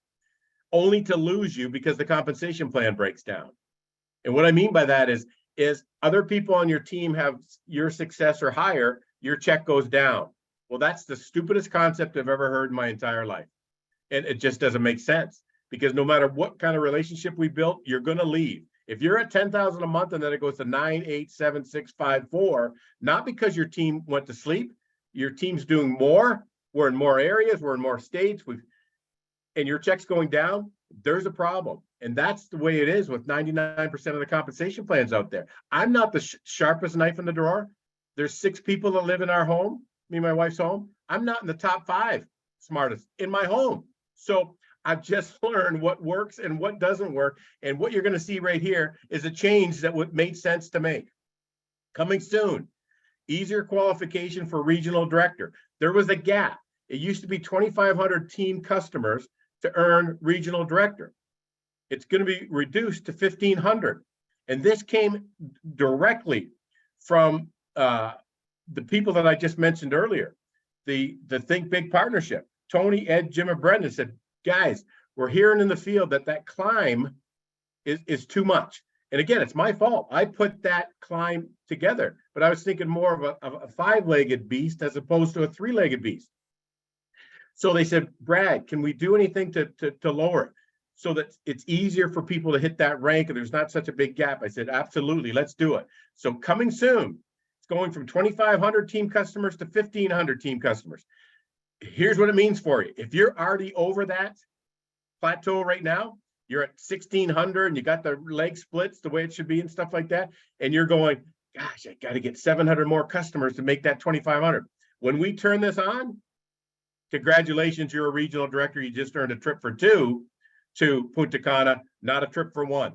only to lose you because the compensation plan breaks down. And what I mean by that is other people on your team have your success or higher, your check goes down. Well, that's the stupidest concept I've ever heard in my entire life. And it just doesn't make sense, because no matter what kind of relationship we built, you're going to leave. If you're at 10,000 a month and then it goes to 9, 8, 7, 6, 5, 4, not because your team went to sleep, your team's doing more, we're in more areas, we're in more states, and your check's going down, there's a problem. And that's the way it is with 99% of the compensation plans out there. I'm not the sharpest knife in the drawer. There's 6 people that live in our home, me and my wife's home. I'm not in the top 5 smartest in my home. So I've just learned what works and what doesn't work. And what you're going to see right here is a change that would made sense to make. Coming soon, easier qualification for regional director. There was a gap. It used to be 2,500 team customers to earn regional director. It's going to be reduced to 1,500. And this came directly from the people that I just mentioned earlier, the Think Big partnership. Tony, Ed, Jim, and Brendan said, guys, we're hearing in the field that climb is too much. And again, it's my fault. I put that climb together, but I was thinking more of a 5-legged beast as opposed to a 3-legged beast. So they said, Brad, can we do anything to lower it so that it's easier for people to hit that rank and there's not such a big gap? I said, absolutely, let's do it. So coming soon, it's going from 2,500 team customers to 1,500 team customers. Here's what it means for you. If you're already over that plateau right now, you're at 1,600 and you got the leg splits the way it should be and stuff like that, and you're going, gosh, I got to get 700 more customers to make that 2,500. When we turn this on, congratulations, you're a regional director. You just earned a trip for 2 to Punta Cana, not a trip for 1.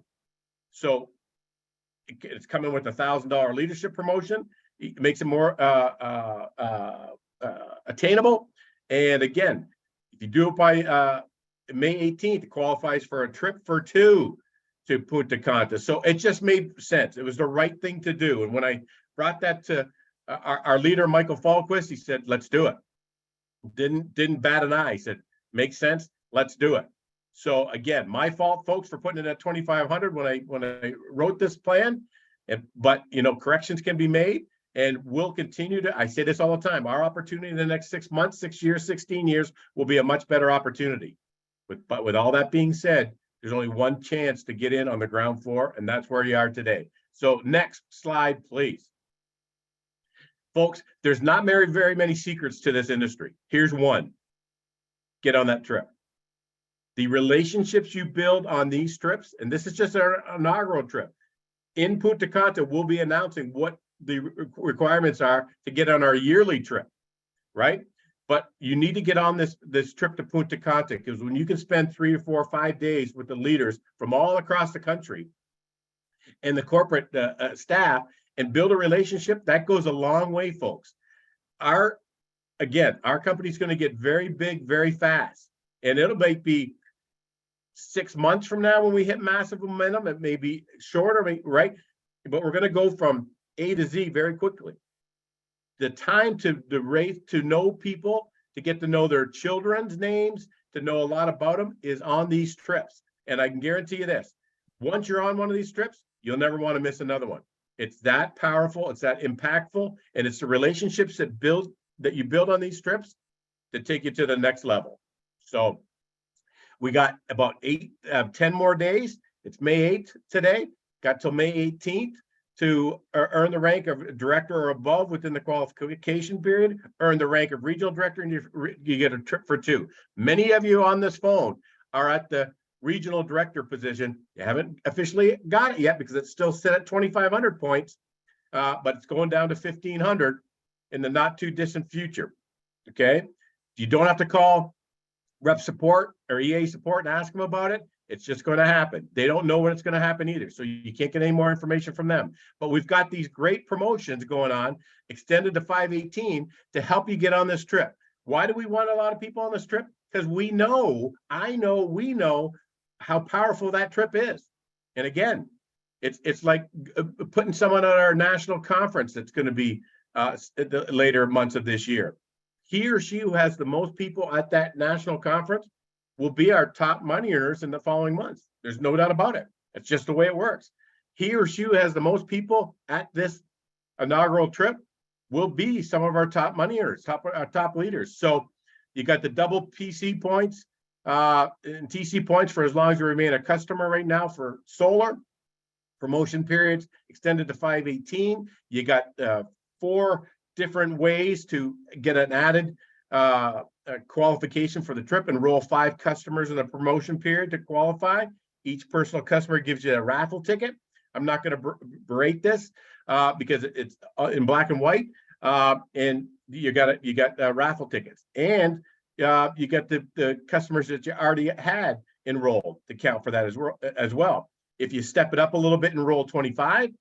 So it's coming with $1,000 leadership promotion. It makes it more attainable. And again, if you do it by May 18th, it qualifies for a trip for 2 to Punta Cana. So it just made sense. It was the right thing to do. And when I brought that to our leader, Michael Falquist, he said, let's do it. Didn't bat an eye. He said, makes sense. Let's do it. So again, my fault, folks, for putting it at 2,500 when I wrote this plan. But you know, corrections can be made, and we'll continue to. I say this all the time. Our opportunity in the next 6 months, 6 years, 16 years will be a much better opportunity. But with all that being said, there's only one chance to get in on the ground floor, and that's where you are today. So next slide, please. Folks, there's not very many secrets to this industry. Here's one. Get on that trip. The relationships you build on these trips, and this is just our inaugural trip. In Punta Cana, we'll be announcing what the requirements are to get on our yearly trip, right? But you need to get on this trip to Punta Cana, because when you can spend 3 or 4 or 5 days with the leaders from all across the country and the corporate staff and build a relationship, that goes a long way, folks. Our company's going to get very big, very fast, and it'll be 6 months from now when we hit massive momentum. It may be shorter, right? But we're going to go from A to Z very quickly. The time to know people, to get to know their children's names, to know a lot about them is on these trips. And I can guarantee you this, once you're on one of these trips, you'll never want to miss another one. It's that powerful, it's that impactful, and it's the relationships that you build on these trips that take you to the next level. So we got about 10 more days. It's May 8th today. Got till May 18th to earn the rank of director or above within the qualification period, earn the rank of regional director, and you get a trip for 2. Many of you on this phone are at the regional director position. You haven't officially got it yet because it's still set at 2,500 points, but it's going down to 1,500 in the not too distant future. Okay. You don't have to call rep support or EA support and ask them about it. It's just going to happen. They don't know when it's going to happen either. So you can't get any more information from them. But we've got these great promotions going on, extended to 5/18, to help you get on this trip. Why do we want a lot of people on this trip? Because we know how powerful that trip is. And again, it's like putting someone on our national conference that's going to be the later months of this year. He or she who has the most people at that national conference will be our top money earners in the following months. There's no doubt about it. It's just the way it works. He or she who has the most people at this inaugural trip will be some of our top money earners, our top leaders. So you got the double PC points and TC points for as long as you remain a customer right now for solar. Promotion periods extended to 5/18. You got 4 different ways to get an added qualification for the trip. Enroll 5 customers in the promotion period to qualify. Each personal customer gives you a raffle ticket. I'm not going to berate this because it's in black and white, and you got raffle tickets, and you got the customers that you already had enrolled to count for that as well. If you step it up a little bit and enroll 25,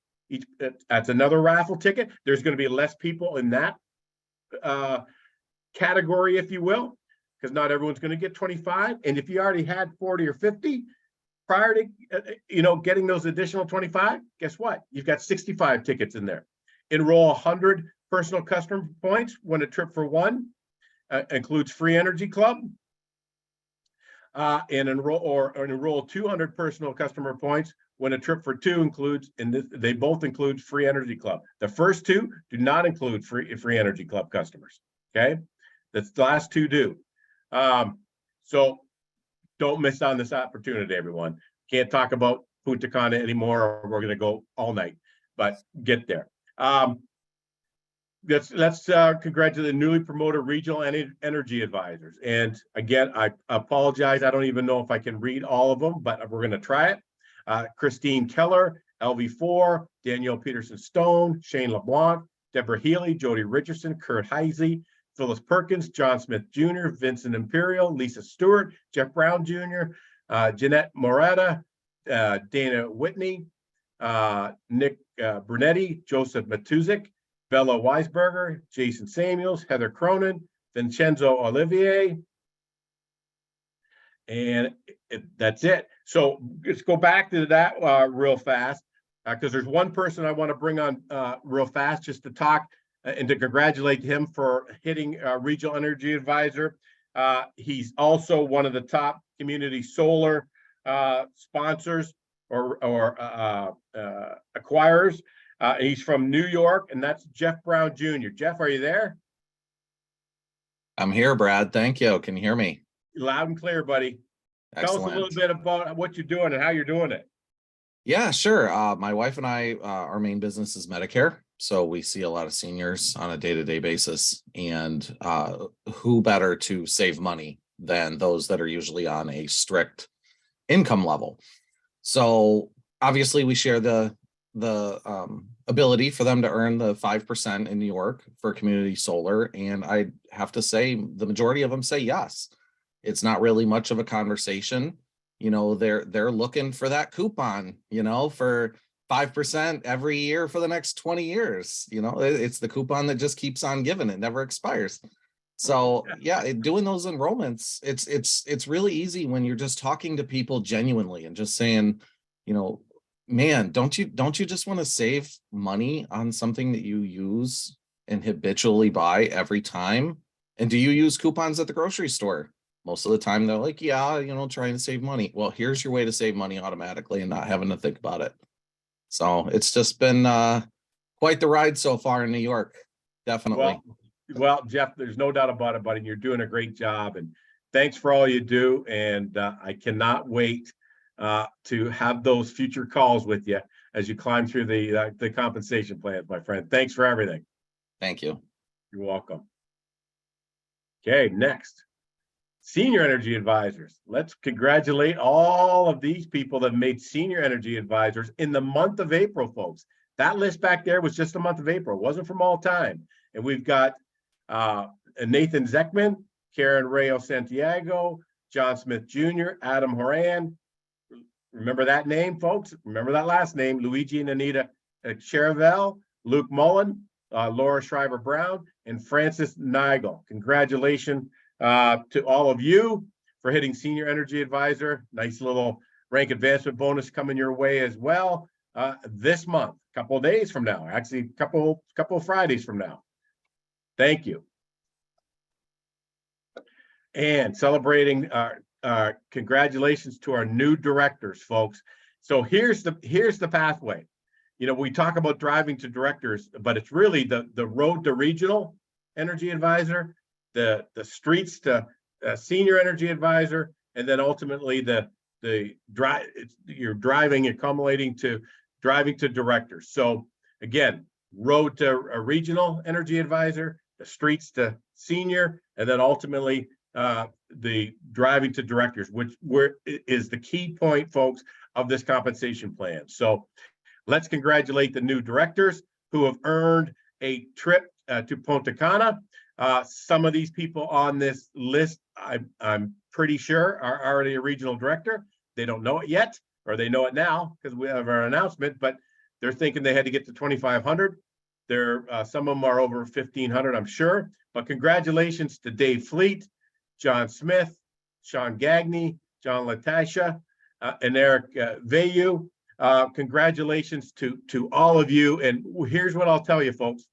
that's another raffle ticket. There's going to be less people in that category, if you will, because not everyone's going to get 25. And if you already had 40 or 50 prior to getting those additional 25, guess what? You've got 65 tickets in there. Enroll 100 personal customer points when a trip for one includes free energy club. And enroll 200 personal customer points when a trip for 2 includes, and they both include free energy club. The first 2 do not include free energy club customers. Okay, that's the last 2 do. So don't miss on this opportunity, everyone. Can't talk about Punta Cana anymore, or we're going to go all night, but get there. Let's congratulate the newly promoted regional energy advisors. And again, I apologize. I don't even know if I can read all of them, but we're going to try it. Christine Keller, LV4, Danielle Peterson-Stone, Shane LeBlanc, Deborah Healy, Jody Richardson, Kurt Heisey, Phyllis Perkins, John Smith Jr., Vincent Imperial, Lisa Stewart, Jeff Brown Jr., Jeanette Moretta, Dana Whitney, Nick Brunetti, Joseph Matuzik, Bella Weisberger, Jason Samuels, Heather Cronin, Vincenzo Olivier, and that's it. So let's go back to that real fast, because there's one person I want to bring on real fast just to talk and to congratulate him for hitting Regional Energy Advisor. He's also one of the top community solar sponsors or acquirers. He's from New York, and that's Jeff Brown Jr. Jeff, are you there? I'm here, Brad. Thank you. Can you hear me? Loud and clear, buddy. Excellent. Tell us a little bit about what you're doing and how you're doing it. Yeah, sure. My wife and I, our main business is Medicare. So we see a lot of seniors on a day-to-day basis, and who better to save money than those that are usually on a strict income level. So obviously we share the ability for them to earn the 5% in New York for community solar. And I have to say the majority of them say yes. It's not really much of a conversation. They're looking for that coupon, for 5% every year for the next 20 years. It's the coupon that just keeps on giving. It never expires. So yeah, doing those enrollments, it's really easy when you're just talking to people genuinely and just saying, man, don't you just want to save money on something that you use and habitually buy every time? And do you use coupons at the grocery store? Most of the time they're like, yeah, trying to save money. Well, here's your way to save money automatically and not having to think about it. So it's just been quite the ride so far in New York. Definitely. Well, Jeff, there's no doubt about it, buddy. You're doing a great job, and thanks for all you do. And I cannot wait to have those future calls with you as you climb through the compensation plans, my friend. Thanks for everything. Thank you. You're welcome. Okay, next. Senior Energy Advisors. Let's congratulate all of these people that made Senior Energy Advisors in the month of April, folks. That list back there was just the month of April. It wasn't from all time. And we've got Nathan Zeckman, Karen Rayo Santiago, John Smith Jr., Adam Horan. Remember that name, folks? Remember that last name, Luigi and Anita Cherivel, Luke Mullen, Laura Shriver Brown, and Francis Nigel. Congratulations to all of you for hitting Senior Energy Advisor. Nice little rank advancement bonus coming your way as well this month, a couple of days from now, actually a couple of Fridays from now. Thank you. And celebrating congratulations to our new directors, folks. So here's the pathway. We talk about driving to directors, but it's really the road to regional energy advisor, the streets to senior energy advisor, and then ultimately you're accumulating to driving to directors. So again, road to a regional energy advisor, the streets to senior, and then ultimately the driving to directors, which is the key point, folks, of this compensation plan. So let's congratulate the new directors who have earned a trip to Punta Cana. Some of these people on this list, I'm pretty sure, are already a regional director. They don't know it yet, or they know it now because we have our announcement, but they're thinking they had to get to 2,500. Some of them are over 1,500, I'm sure. But congratulations to Dave Fleet, John Smith, Sean Gagney, John Latasha, and Eric Vayu. Congratulations to all of you. And here's what I'll tell you, folks.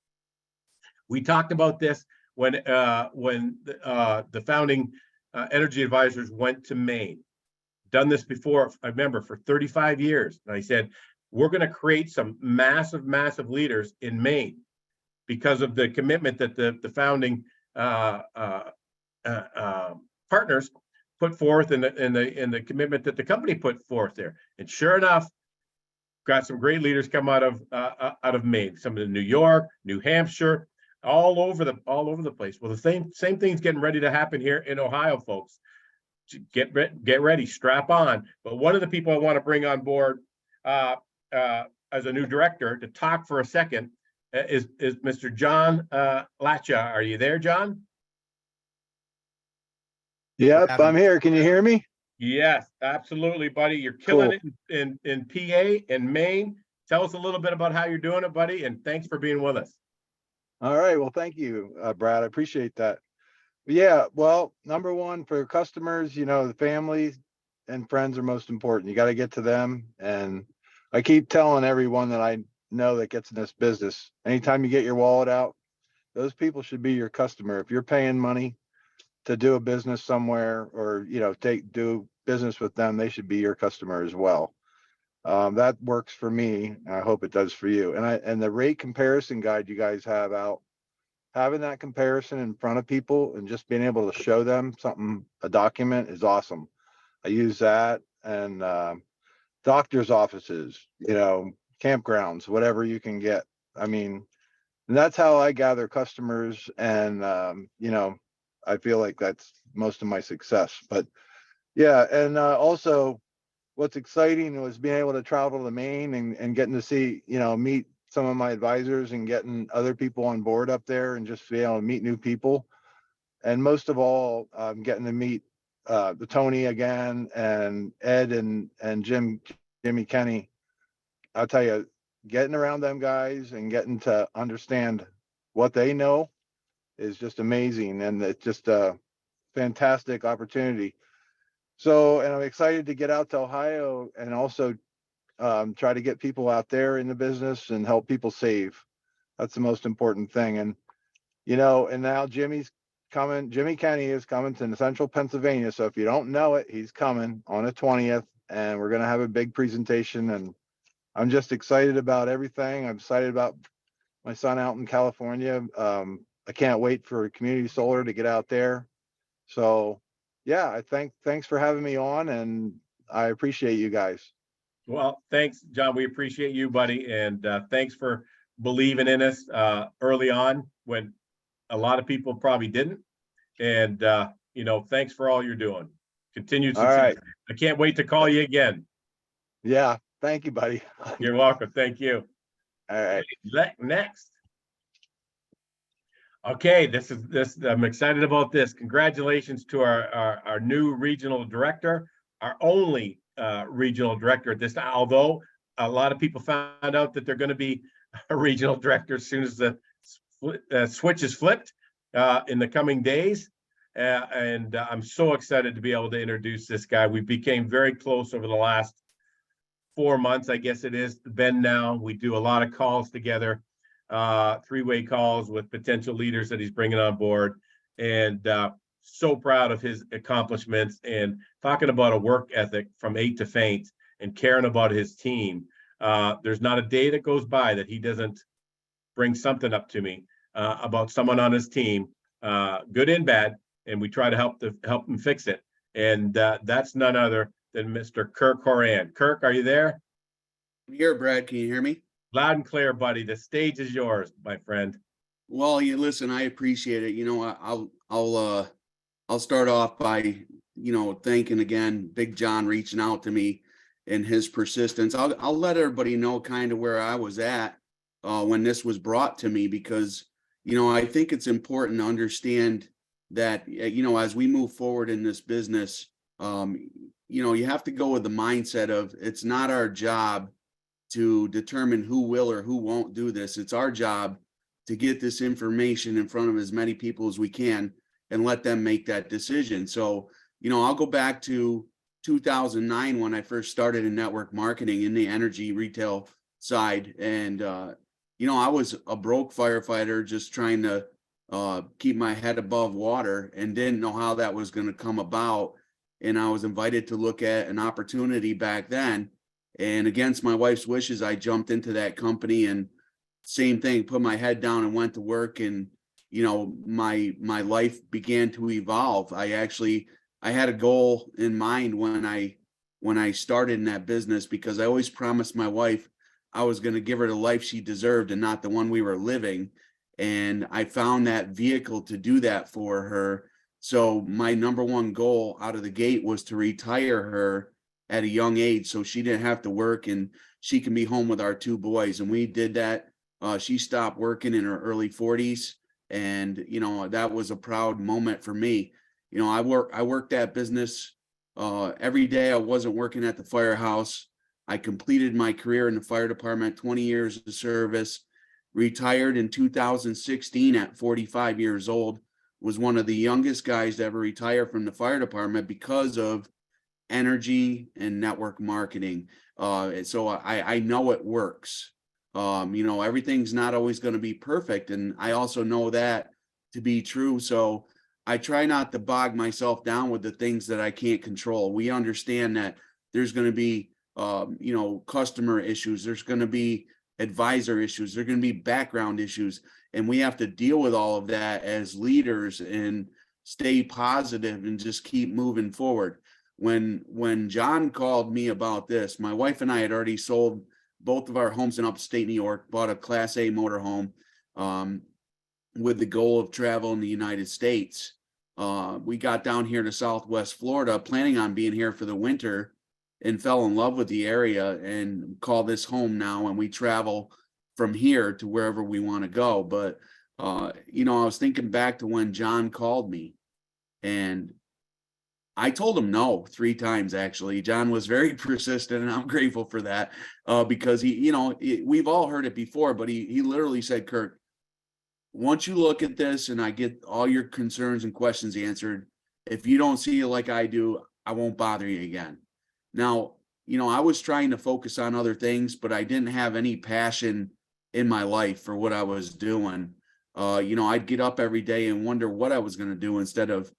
We talked about this when the founding energy advisors went to Maine. Done this before, I remember, for 35 years. And I said, we're going to create some massive, massive leaders in Maine because of the commitment that the founding partners put forth and the commitment that the company put forth there. And sure enough, got some great leaders come out of Maine, some of New York, New Hampshire, all over the place. Well, the same thing's getting ready to happen here in Ohio, folks. Get ready, strap on. But one of the people I want to bring on board as a new director to talk for a second is Mr. John Latcha. Are you there, John? Yep, I'm here. Can you hear me? Yes, absolutely, buddy. You're killing it in PA and Maine. Tell us a little bit about how you're doing it, buddy, and thanks for being with us. All right. Well, thank you, Brad. I appreciate that. Yeah. Well, number one, for customers, the family and friends are most important. You got to get to them. And I keep telling everyone that I know that gets in this business, anytime you get your wallet out, those people should be your customer. If you're paying money to do a business somewhere or, do business with them, they should be your customer as well. That works for me. I hope it does for you. And the rate comparison guide you guys have out, having that comparison in front of people and just being able to show them something, a document, is awesome. I use that, and doctor's offices, campgrounds, whatever you can get. I mean, and that's how I gather customers. And, I feel like that's most of my success. But yeah. And also what's exciting was being able to travel to Maine and getting to see, meet some of my advisors and getting other people on board up there and just be able to meet new people. And most of all, getting to meet the Tony again and Ed and Jimmy Kenny. I'll tell you, getting around them guys and getting to understand what they know is just amazing. And it's just a fantastic opportunity. So, and I'm excited to get out to Ohio and also try to get people out there in the business and help people save. That's the most important thing. And, and now Jimmy's coming. Jimmy Kenny is coming to Central Pennsylvania. So if you don't know it, he's coming on the 20th, and we're going to have a big presentation. And I'm just excited about everything. I'm excited about my son out in California. I can't wait for Community Solar to get out there. So yeah, thanks for having me on, and I appreciate you guys. Well, thanks, John. We appreciate you, buddy. And thanks for believing in us early on when a lot of people probably didn't. And, thanks for all you're doing. Continued success. All right. I can't wait to call you again. Yeah. Thank you, buddy. You're welcome. Thank you. All right. Next. Okay, I'm excited about this. Congratulations to our new regional director, our only regional director at this time, although a lot of people found out that they're going to be a regional director as soon as the switch is flipped in the coming days. And I'm so excited to be able to introduce this guy. We became very close over the last 4 months, I guess it is, Ben now. We do a lot of calls together, three-way calls with potential leaders that he's bringing on board. And so proud of his accomplishments and talking about a work ethic from 8 to faint and caring about his team. There's not a day that goes by that he doesn't bring something up to me about someone on his team, good and bad, and we try to help him fix it. And that's none other than Mr. Kirk Horan. Kirk, are you there? I'm here, Brad. Can you hear me? Loud and clear, buddy. The stage is yours, my friend. Well, you listen, I appreciate it. I'll start off by, thanking again, Big John reaching out to me and his persistence. I'll let everybody know kind of where I was at when this was brought to me, because, I think it's important to understand that, as we move forward in this business, you have to go with the mindset of it's not our job to determine who will or who won't do this. It's our job to get this information in front of as many people as we can and let them make that decision. So, I'll go back to 2009 when I first started in network marketing in the energy retail side. And, I was a broke firefighter just trying to keep my head above water and didn't know how that was going to come about. And I was invited to look at an opportunity back then. And against my wife's wishes, I jumped into that company and same thing, put my head down and went to work. And, my life began to evolve. I had a goal in mind when I started in that business, because I always promised my wife I was going to give her the life she deserved and not the one we were living. And I found that vehicle to do that for her. So my number one goal out of the gate was to retire her at a young age so she didn't have to work and she can be home with our two boys. And we did that. She stopped working in her early 40s. And, that was a proud moment for me. I worked that business every day. I wasn't working at the firehouse. I completed my career in the fire department, 20 years of service, retired in 2016 at 45 years old, was one of the youngest guys to ever retire from the fire department because of energy and network marketing. So I know it works. Everything's not always going to be perfect. And I also know that to be true. So I try not to bog myself down with the things that I can't control. We understand that there's going to be, customer issues. There's going to be advisor issues. There's going to be background issues. And we have to deal with all of that as leaders and stay positive and just keep moving forward. When John called me about this, my wife and I had already sold both of our homes in upstate New York, bought a Class A motorhome with the goal of travel in the United States. We got down here to Southwest Florida, planning on being here for the winter, and fell in love with the area and call this home now. And we travel from here to wherever we want to go. But, I was thinking back to when John called me, and I told him no 3 times, actually. John was very persistent, and I'm grateful for that because we've all heard it before, but he literally said, Kurt, once you look at this and I get all your concerns and questions answered, if you don't see it like I do, I won't bother you again. Now, I was trying to focus on other things, but I didn't have any passion in my life for what I was doing. I'd get up every day and wonder what I was going to do instead of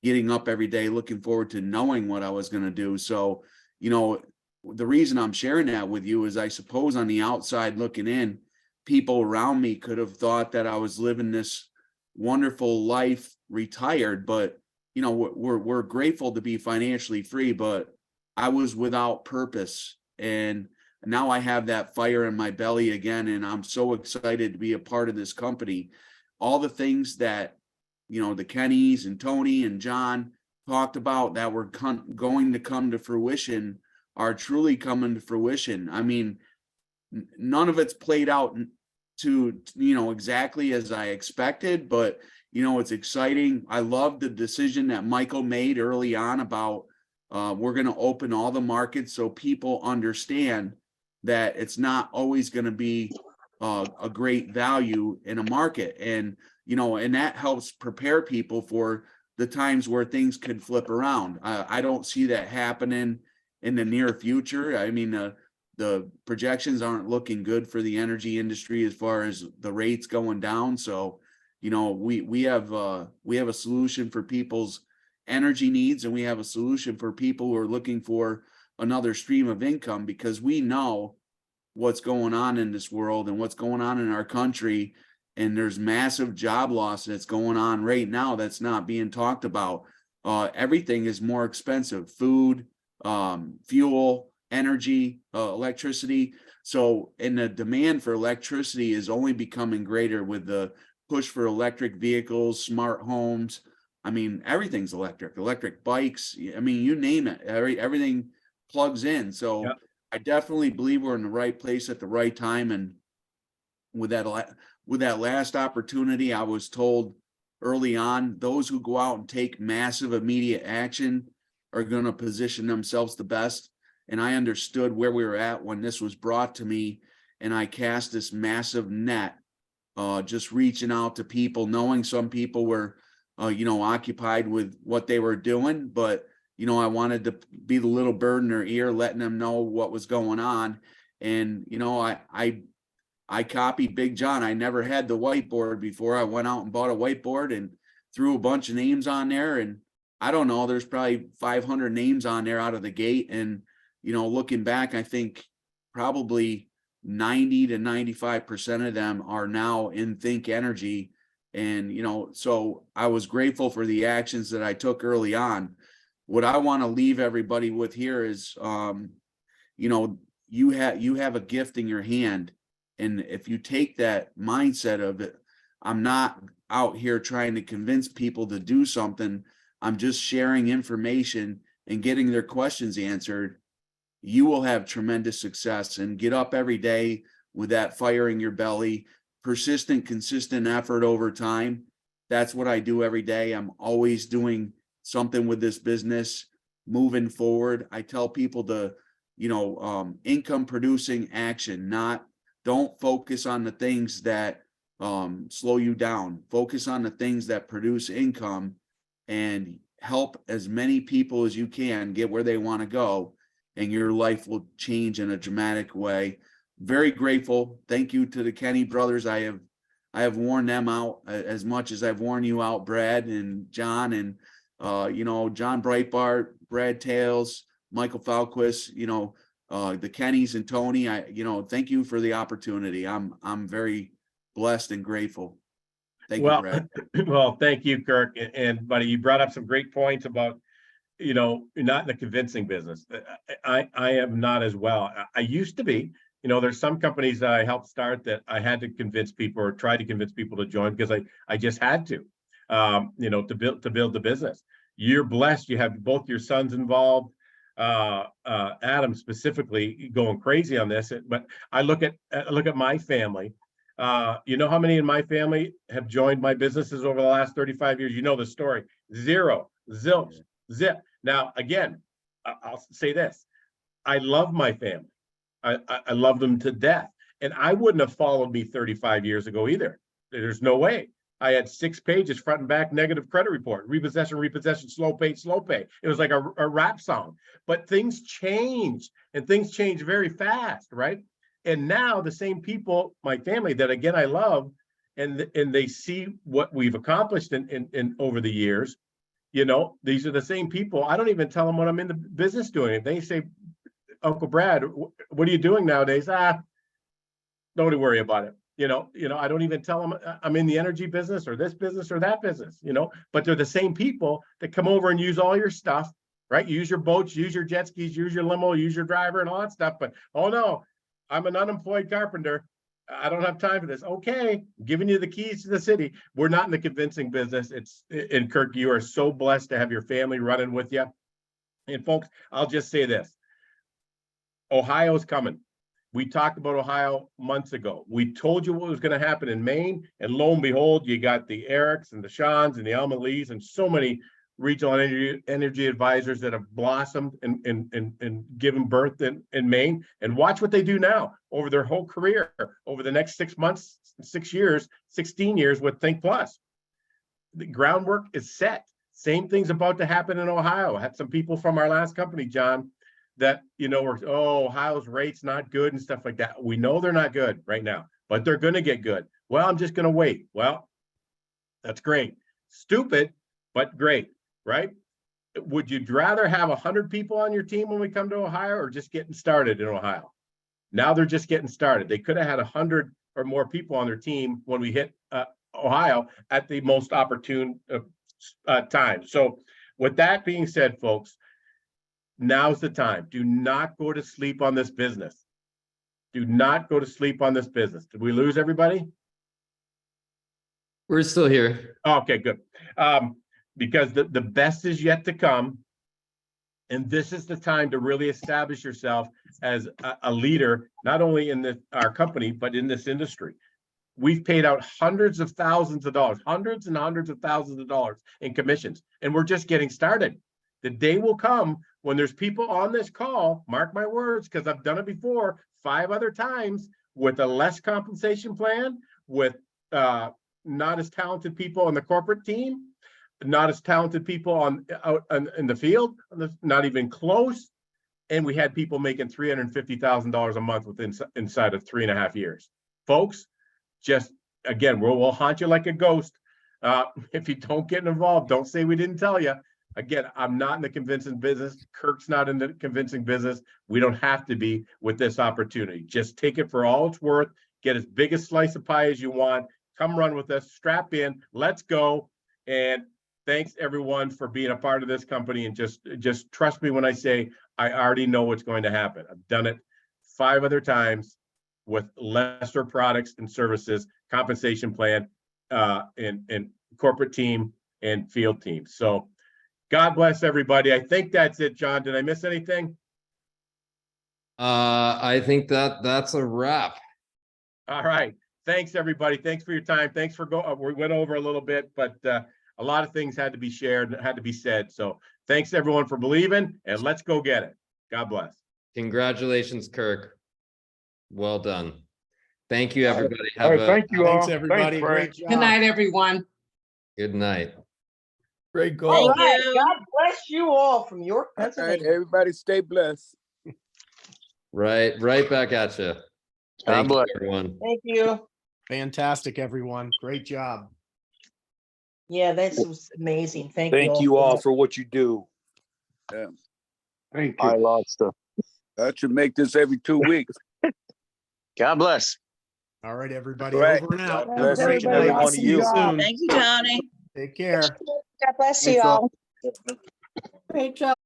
getting up every day looking forward to knowing what I was going to do. So, the reason I'm sharing that with you is I suppose on the outside looking in, people around me could have thought that I was living this wonderful life retired, but we're grateful to be financially free, but I was without purpose. And now I have that fire in my belly again. And I'm so excited to be a part of this company. All the things that, the Kennys and Tony and John talked about that were going to come to fruition are truly coming to fruition. I mean, none of it's played out to, exactly as I expected, but, it's exciting. I love the decision that Michael made early on about we're going to open all the markets so people understand that it's not always going to be a great value in a market. And, and that helps prepare people for the times where things could flip around. I don't see that happening in the near future. I mean, the projections aren't looking good for the energy industry as far as the rates going down. So, we have a solution for people's energy needs, and we have a solution for people who are looking for another stream of income, because we know what's going on in this world and what's going on in our country. And there's massive job loss that's going on right now that's not being talked about. Everything is more expensive: food, fuel, energy, electricity. So, and the demand for electricity is only becoming greater with the push for electric vehicles, smart homes. I mean, everything's electric bikes. I mean, you name it, everything plugs in. So Yeah. I definitely believe we're in the right place at the right time. And with that last opportunity, I was told early on, those who go out and take massive immediate action are going to position themselves the best. And I understood where we were at when this was brought to me, and I cast this massive net, just reaching out to people, knowing some people were, occupied with what they were doing, but I wanted to be the little bird in their ear, letting them know what was going on. And I copied Big John. I never had the whiteboard before. I went out and bought a whiteboard and threw a bunch of names on there. And I don't know, there's probably 500 names on there out of the gate. And, looking back, I think probably 90 to 95% of them are now in Think Energy. And, so I was grateful for the actions that I took early on. What I want to leave everybody with here is, you have a gift in your hand. And if you take that mindset of it, I'm not out here trying to convince people to do something. I'm just sharing information and getting their questions answered. You will have tremendous success, and get up every day with that fire in your belly, persistent, consistent effort over time. That's what I do every day. I'm always doing something with this business, moving forward. I tell people to, income producing action, don't focus on the things that slow you down. Focus on the things that produce income and help as many people as you can get where they want to go, and your life will change in a dramatic way. Very grateful. Thank you to the Kenny brothers. I have worn them out as much as I've worn you out, Brad and John, and John Breitbart, Brad Tales, Michael Falquist, the Kennys and Tony. Thank you for the opportunity. I'm very blessed and grateful. Thank you, Brad. Well, thank you, Kirk. And buddy, you brought up some great points about, you're not in the convincing business. I am not as well. I used to be. There's some companies that I helped start that I had to convince people or try to convince people to join because I just had to, to build the business. You're blessed. You have both your sons involved. Adam specifically going crazy on this, but I look at my family. You know how many in my family have joined my businesses over the last 35 years? You know the story. Zero, zilch, zip. Now, again, I'll say this. I love my family. I love them to death. And I wouldn't have followed me 35 years ago either. There's no way. I had 6 pages, front and back, negative credit report, repossession, slow pay. It was like a rap song. But things changed, and things change very fast, right? And now the same people, my family that again I love, and they see what we've accomplished in over the years. These are the same people. I don't even tell them what I'm in the business doing. If they say, Uncle Brad, what are you doing nowadays? Don't worry about it. I don't even tell them I'm in the energy business or this business or that business, but they're the same people that come over and use all your stuff, right? Use your boats, use your jet skis, use your limo, use your driver and all that stuff. But, oh no, I'm an unemployed carpenter. I don't have time for this. Okay, giving you the keys to the city. We're not in the convincing business. And Kirk, you are so blessed to have your family running with you. And folks, I'll just say this. Ohio's coming. We talked about Ohio months ago. We told you what was going to happen in Maine, and lo and behold, you got the Erics and the Seans and the Alma Lees and so many regional energy advisors that have blossomed and given birth in Maine. And watch what they do now over their whole career, over the next 6 months, 6 years, 16 years with Think Plus. The groundwork is set. Same thing's about to happen in Ohio. I had some people from our last company, John, that, were, Ohio's rate's not good and stuff like that. We know they're not good right now, but they're going to get good. Well, I'm just going to wait. Well, that's great. Stupid, but great, right? Would you rather have 100 people on your team when we come to Ohio, or just getting started in Ohio? Now they're just getting started. They could have had 100 or more people on their team when we hit Ohio at the most opportune time. So with that being said, folks, now's the time. Do not go to sleep on this business. Do not go to sleep on this business. Did we lose everybody? We're still here. Okay, good. because the best is yet to come. And this is the time to really establish yourself as a leader, not only in our company, but in this industry. We've paid out hundreds of thousands of dollars, hundreds and hundreds of thousands of dollars in commissions, and we're just getting started. The day will come when there's people on this call, mark my words, because I've done it before 5 other times, with a less compensation plan, with not as talented people on the corporate team, not as talented people out in the field, not even close. And we had people making $350,000 a month inside of 3.5 years. Folks, just again, we'll haunt you like a ghost. If you don't get involved, don't say we didn't tell you. Again, I'm not in the convincing business. Kirk's not in the convincing business. We don't have to be with this opportunity. Just take it for all it's worth. Get as big a slice of pie as you want. Come run with us. Strap in. Let's go. And thanks everyone for being a part of this company. And just trust me when I say I already know what's going to happen. I've done it 5 other times with lesser products and services, compensation plan, and corporate team and field team. So God bless everybody. I think that's it, John. Did I miss anything? I think that's a wrap. All right. Thanks, everybody. Thanks for your time. Thanks for we went over a little bit, but a lot of things had to be shared, had to be said. So thanks everyone for believing, and let's go get it. God bless. Congratulations, Kirk. Well done. Thank you, everybody. All right, thank you all. Thanks, everybody. Great job. Good night, everyone. Good night. Great All goal. right. God bless you all from York, All right, Pennsylvania. everybody stay blessed. Right back at you. Thank you, everyone. Thank you. Fantastic, everyone. Great job. Yeah, this was amazing. Thank Thank you all for what you do. Thank I you. lost stuff. I should make this every 2 weeks. God bless. All right, everybody. All right. Over and out. God bless Have a each and great every night. one of See you you. soon. Thank you, Johnny. Take care. God bless Thanks, you all. all. Great job.